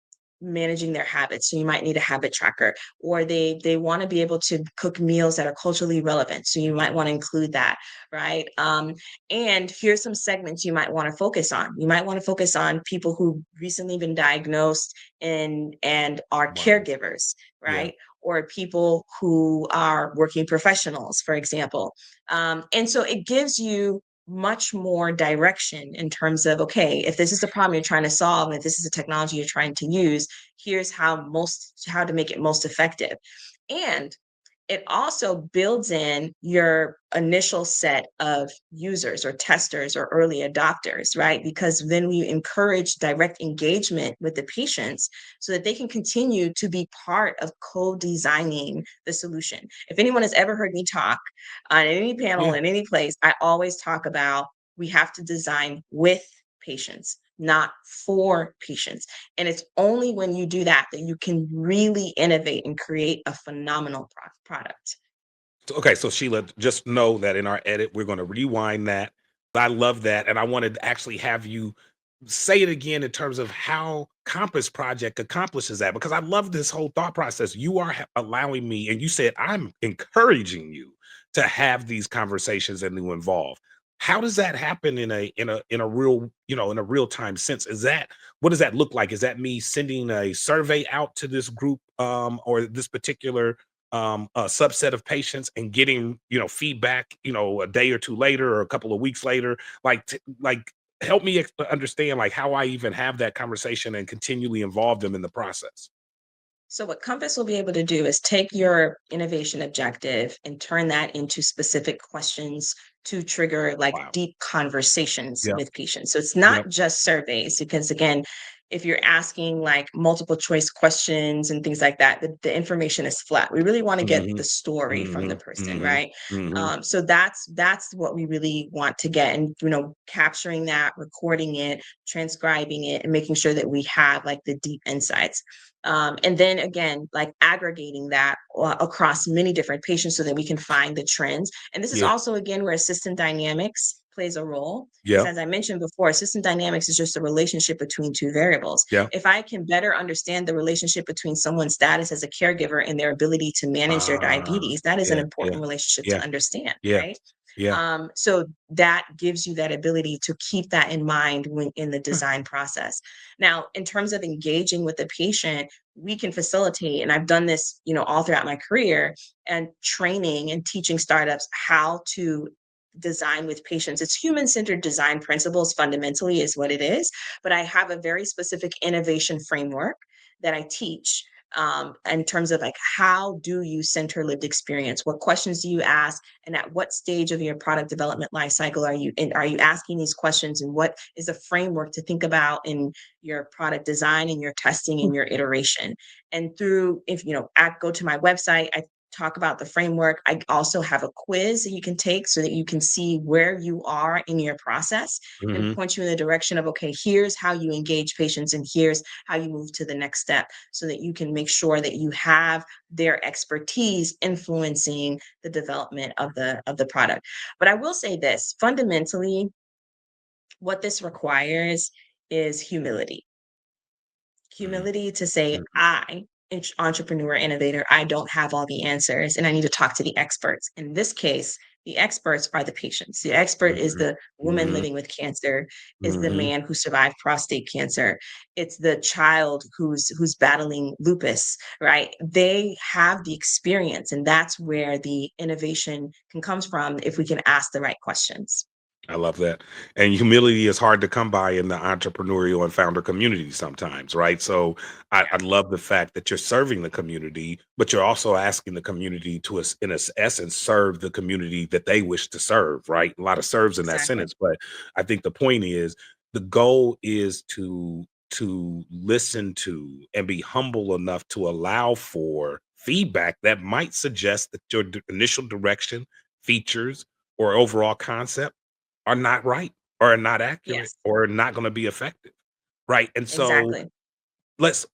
Speaker 2: managing their habits. So you might need a habit tracker, or they want to be able to cook meals that are culturally relevant. So you might want to include that, right? And here's some segments you might want to focus on. You might want to focus on people who recently been diagnosed and are
Speaker 1: Wow.
Speaker 2: caregivers,
Speaker 1: Yeah.
Speaker 2: right? Or people who are working professionals, for example. And so it gives you much more direction in terms of, okay, if this is the problem you're trying to solve, and if this is a technology you're trying to use, here's how to make it most effective. And it also builds in your initial set of users or testers or early adopters, right? Because then we encourage direct engagement with the patients so that they can continue to be part of co-designing the solution. If anyone has ever heard me talk on any panel
Speaker 1: Yeah.
Speaker 2: in any place, I always talk about we have to design with patients, not for patients. And it's only when you do that that you can really innovate and create a phenomenal product.
Speaker 1: Okay, so Sheila, just know that in our edit, we're going to rewind that. I love that. And I wanted to actually have you say it again in terms of how Compass Project accomplishes that, because I love this whole thought process. You are allowing me, and you said, I'm encouraging you to have these conversations and to involve. How does that happen in a real, in a real time sense? Is that what does that look like? Is that me sending a survey out to this group or this particular a subset of patients and getting feedback a day or two later or a couple of weeks later, like help me understand like how I even have that conversation and continually involve them in the process.
Speaker 2: So, what Compass will be able to do is take your innovation objective and turn that into specific questions to trigger like
Speaker 1: Wow.
Speaker 2: deep conversations
Speaker 1: Yep.
Speaker 2: with patients. So, it's not
Speaker 1: Yep.
Speaker 2: just surveys, because again, if you're asking like multiple choice questions and things like that, the information is flat. We really want to get
Speaker 1: Hmm.
Speaker 2: the story from
Speaker 1: Hmm.
Speaker 2: the person,
Speaker 1: Hmm.
Speaker 2: right?
Speaker 1: Hmm.
Speaker 2: So that's what we really want to get, and capturing that, recording it, transcribing it, and making sure that we have like the deep insights. And then again, like aggregating that across many different patients so that we can find the trends. And this is
Speaker 1: Yeah.
Speaker 2: also, again, where system dynamics plays a role because,
Speaker 1: Yeah.
Speaker 2: as I mentioned before, system dynamics is just a relationship between two variables.
Speaker 1: Yeah.
Speaker 2: If I can better understand the relationship between someone's status as a caregiver and their ability to manage their
Speaker 1: Ah,
Speaker 2: diabetes, that is an
Speaker 1: yeah, yeah,
Speaker 2: important relationship
Speaker 1: yeah,
Speaker 2: to understand,
Speaker 1: yeah,
Speaker 2: right?
Speaker 1: yeah.
Speaker 2: So that gives you that ability to keep that in mind when in the
Speaker 1: Huh.
Speaker 2: design process. Now, in terms of engaging with the patient, we can facilitate, and I've done this, all throughout my career, and training and teaching startups how to design with patients. It's human-centered design principles fundamentally is what it is, but I have a very specific innovation framework that I teach in terms of like how do you center lived experience? What questions do you ask? And at what stage of your product development life cycle are you asking these questions, and what is a framework to think about in your product design and your testing and your iteration? And through, if go to my website, I talk about the framework. I also have a quiz that you can take so that you can see where you are in your process and
Speaker 1: Mhm.
Speaker 2: point you in the direction of, okay, here's how you engage patients and here's how you move to the next step, so that you can make sure that you have their expertise influencing the development of the product. But I will say this, fundamentally, what this requires is humility.
Speaker 1: Mhm.
Speaker 2: Humility to say,
Speaker 1: Mhm.
Speaker 2: I, entrepreneur, innovator, I don't have all the answers and I need to talk to the experts. In this case, the experts are the patients. The expert is
Speaker 1: Mhm.
Speaker 2: the woman
Speaker 1: Mhm.
Speaker 2: living with cancer, is the
Speaker 1: Mhm.
Speaker 2: man who survived prostate cancer. It's the child who's battling lupus, right? They have the experience, and that's where the innovation can come from if we can ask the right questions.
Speaker 1: I love that. And humility is hard to come by in the entrepreneurial and founder community sometimes, right? So I
Speaker 2: Yeah,
Speaker 1: love the fact that you're serving the community, but you're also asking the community to, in a essence, serve the community that they wish to serve, right? A lot of serves in that
Speaker 2: exactly.
Speaker 1: sentence, but I think the point is the goal is to listen to and be humble enough to allow for feedback that might suggest that your initial direction, features, or overall concept are not right or are not accurate
Speaker 2: Yes,
Speaker 1: or not gonna be effective, right? And so
Speaker 2: exactly.
Speaker 1: let's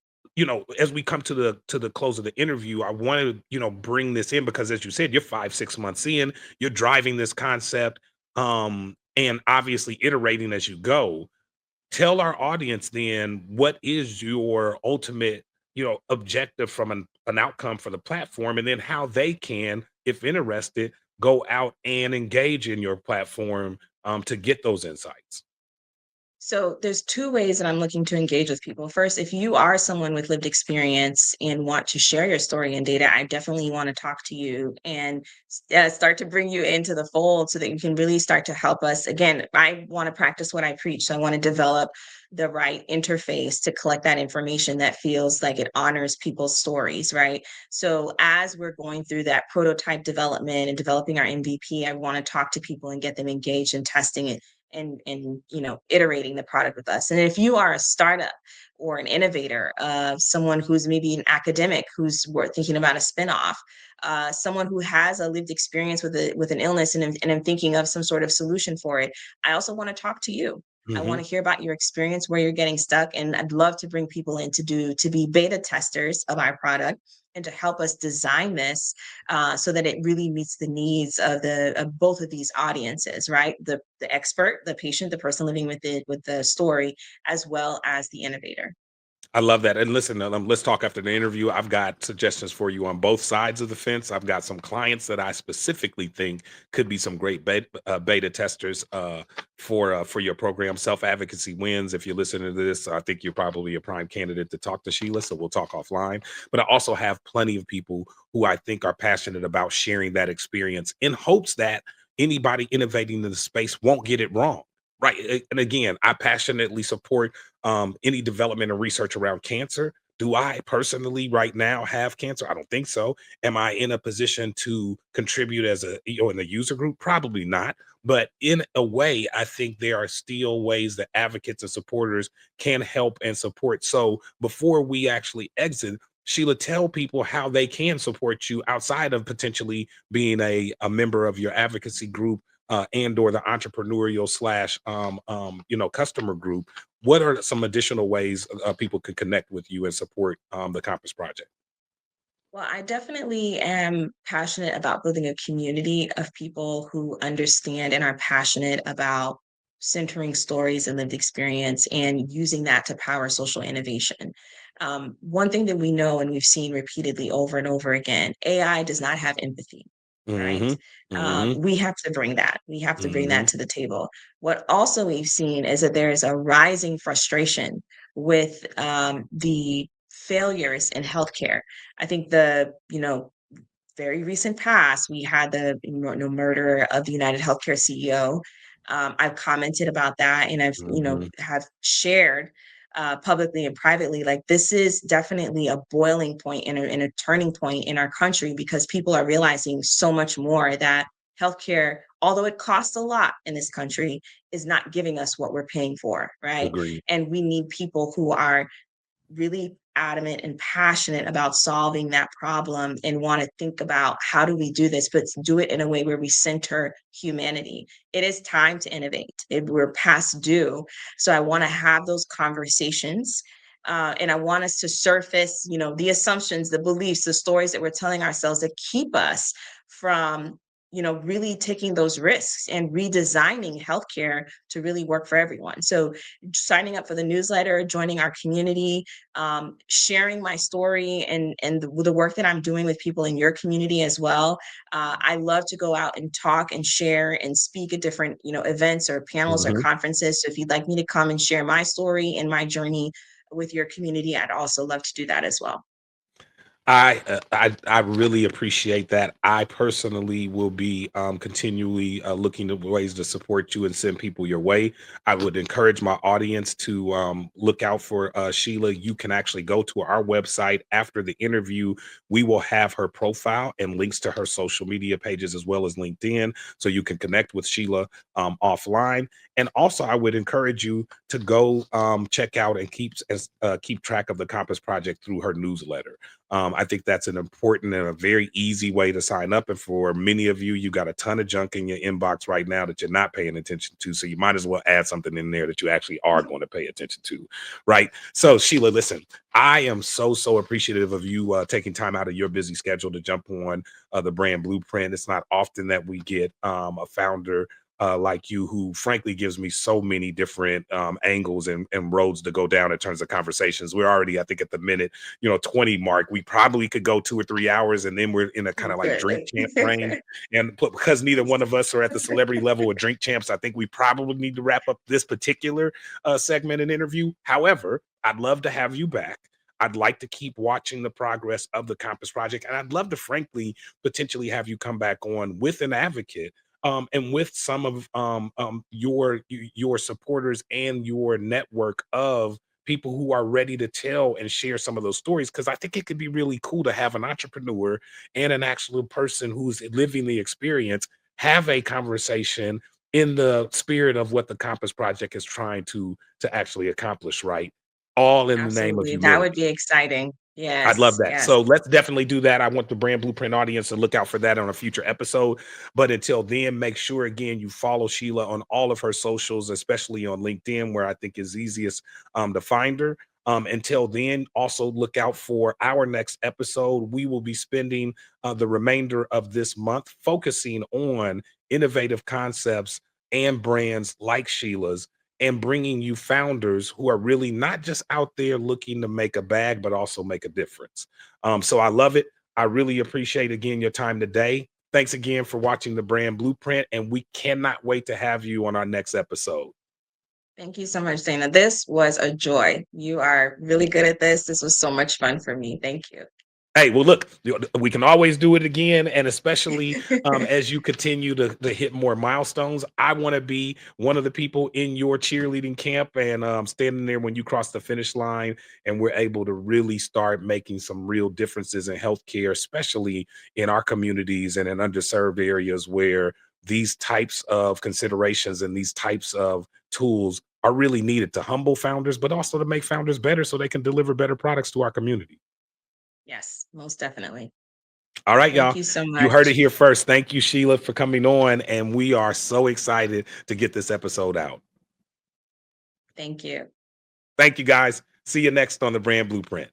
Speaker 1: as we come to the close of the interview, I wanna, bring this in because as you said, you're 5, 6 months in, you're driving this concept, and obviously iterating as you go. Tell our audience then what is your ultimate, objective from an outcome for the platform, and then how they can, if interested, go out and engage in your platform to get those insights.
Speaker 2: So there's two ways that I'm looking to engage with people. First, if you are someone with lived experience and want to share your story and data, I definitely want to talk to you and start to bring you into the fold so that you can really start to help us. Again, I want to practice what I preach. So I want to develop the right interface to collect that information that feels like it honors people's stories, right? So as we're going through that prototype development and developing our MVP, I want to talk to people and get them engaged in testing it and iterating the product with us. And if you are a startup or an innovator, someone who's maybe an academic who's thinking about a spinoff, someone who has a lived experience with an illness and I'm thinking of some sort of solution for it, I also want to talk to you. I
Speaker 1: Mhm.
Speaker 2: want to hear about your experience, where you're getting stuck, and I'd love to bring people in to be beta testers of our product and to help us design this so that it really meets the needs of both of these audiences, right? The expert, the patient, the person living with the story, as well as the innovator.
Speaker 1: I love that. And listen, let's talk after the interview. I've got suggestions for you on both sides of the fence. I've got some clients that I specifically think could be some great beta testers for your program. Self advocacy wins. If you're listening to this, I think you're probably a prime candidate to talk to Sheila. So we'll talk offline. But I also have plenty of people who I think are passionate about sharing that experience in hopes that anybody innovating in the space won't get it wrong. Right. And again, I passionately support any development and research around cancer. Do I personally right now have cancer? I don't think so. Am I in a position to contribute as a in the user group? Probably not. But in a way, I think there are still ways that advocates and supporters can help and support. So before we actually exit, Sheila, tell people how they can support you outside of potentially being a member of your advocacy group and or the entrepreneurial slash customer group. What are some additional ways people can connect with you and support the Compass Project?
Speaker 2: Well, I definitely am passionate about building a community of people who understand and are passionate about centering stories and lived experience and using that to power social innovation. One thing that we know and we've seen repeatedly over and over again, AI does not have empathy, right?
Speaker 1: Mhm. Mhm.
Speaker 2: We have to bring that. We have to bring that
Speaker 1: Mhm.
Speaker 2: to the table. What also we've seen is that there is a rising frustration with the failures in healthcare. I think very recent past, we had the murder of the United Healthcare CEO. I've commented about that, and I've
Speaker 1: Mhm.
Speaker 2: have shared publicly and privately. Like this is definitely a boiling point and a turning point in our country because people are realizing so much more that healthcare, although it costs a lot in this country, is not giving us what we're paying for, right?
Speaker 1: Agreed.
Speaker 2: And we need people who are really adamant and passionate about solving that problem and want to think about how do we do this, but do it in a way where we center humanity. It is time to innovate. We're past due. So I want to have those conversations. And I want us to surface, the assumptions, the beliefs, the stories that we're telling ourselves that keep us from, really taking those risks and redesigning healthcare to really work for everyone. So signing up for the newsletter, joining our community, sharing my story and the work that I'm doing with people in your community as well. I love to go out and talk and share and speak at different events or panels or
Speaker 1: Mhm.
Speaker 2: conferences. So if you'd like me to come and share my story and my journey with your community, I'd also love to do that as well.
Speaker 1: I really appreciate that. I personally will be continually looking at ways to support you and send people your way. I would encourage my audience to look out for Sheila. You can actually go to our website after the interview. We will have her profile and links to her social media pages as well as LinkedIn, so you can connect with Sheila offline. And also, I would encourage you to go check out and keep track of the Compass Project through her newsletter. I think that's an important and a very easy way to sign up. And for many of you, you got a ton of junk in your inbox right now that you're not paying attention to. So you might as well add something in there that you actually are going to pay attention to. Right. So, Sheila, listen, I am so appreciative of you taking time out of your busy schedule to jump on the brand blueprint. It's not often that we get a founder like you, who frankly gives me so many different angles and roads to go down in terms of conversations. We're already, I think, at the minute 20 mark. We probably could go 2 or 3 hours, and then we're in a kind
Speaker 2: We
Speaker 1: of like drink
Speaker 2: could.
Speaker 1: champ brain. And because neither one of us are at the celebrity level of drink champs, I think we probably need to wrap up this particular segment and interview. However, I'd love to have you back. I'd like to keep watching the progress of the Compass Project, and I'd love to, frankly, potentially have you come back on with an advocate and with some of your supporters and your network of people who are ready to tell and share some of those stories, because I think it could be really cool to have an entrepreneur and an actual person who's living the experience have a conversation in the spirit of what the Compass Project is trying to actually accomplish, right? All in the name of
Speaker 2: Absolutely. That would
Speaker 1: humility.
Speaker 2: be exciting.
Speaker 1: I'd love
Speaker 2: Yes,
Speaker 1: that.
Speaker 2: yes.
Speaker 1: So let's definitely do that. I want the Brand Blueprint audience to look out for that on a future episode. But until then, make sure again you follow Sheila on all of her socials, especially on LinkedIn, where I think is easiest to find her. Until then, also look out for our next episode. We will be spending the remainder of this month focusing on innovative concepts and brands like Sheila's, and bringing you founders who are really not just out there looking to make a bag, but also make a difference. So I love it. I really appreciate again your time today. Thanks again for watching the Brand Blueprint, and we cannot wait to have you on our next episode.
Speaker 2: Thank you so much, Dana. This was a joy. You are really good at this. This was so much fun for me. Thank you.
Speaker 1: Hey, well, look, we can always do it again. And especially as you continue to hit more milestones, I want to be one of the people in your cheerleading camp and standing there when you cross the finish line and we're able to really start making some real differences in healthcare, especially in our communities and in underserved areas where these types of considerations and these types of tools are really needed to humble founders, but also to make founders better so they can deliver better products to our community.
Speaker 2: Yes, most definitely.
Speaker 1: All right,
Speaker 2: Thank
Speaker 1: y'all.
Speaker 2: you so
Speaker 1: You heard it
Speaker 2: much.
Speaker 1: here first. Thank you, Sheila, for coming on. And we are so excited to get this episode out.
Speaker 2: Thank you.
Speaker 1: Thank you, guys. See you next on the Brand Blueprint.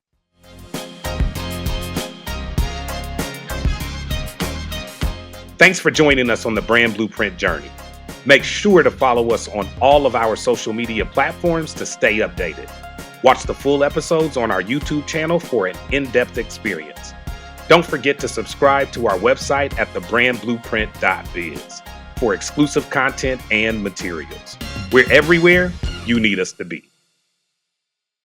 Speaker 1: Thanks for joining us on the Brand Blueprint journey. Make sure to follow us on all of our social media platforms to stay updated. Watch the full episodes on our YouTube channel for an in-depth experience. Don't forget to subscribe to our website at thebrandblueprint.biz for exclusive content and materials. We're everywhere you need us to be.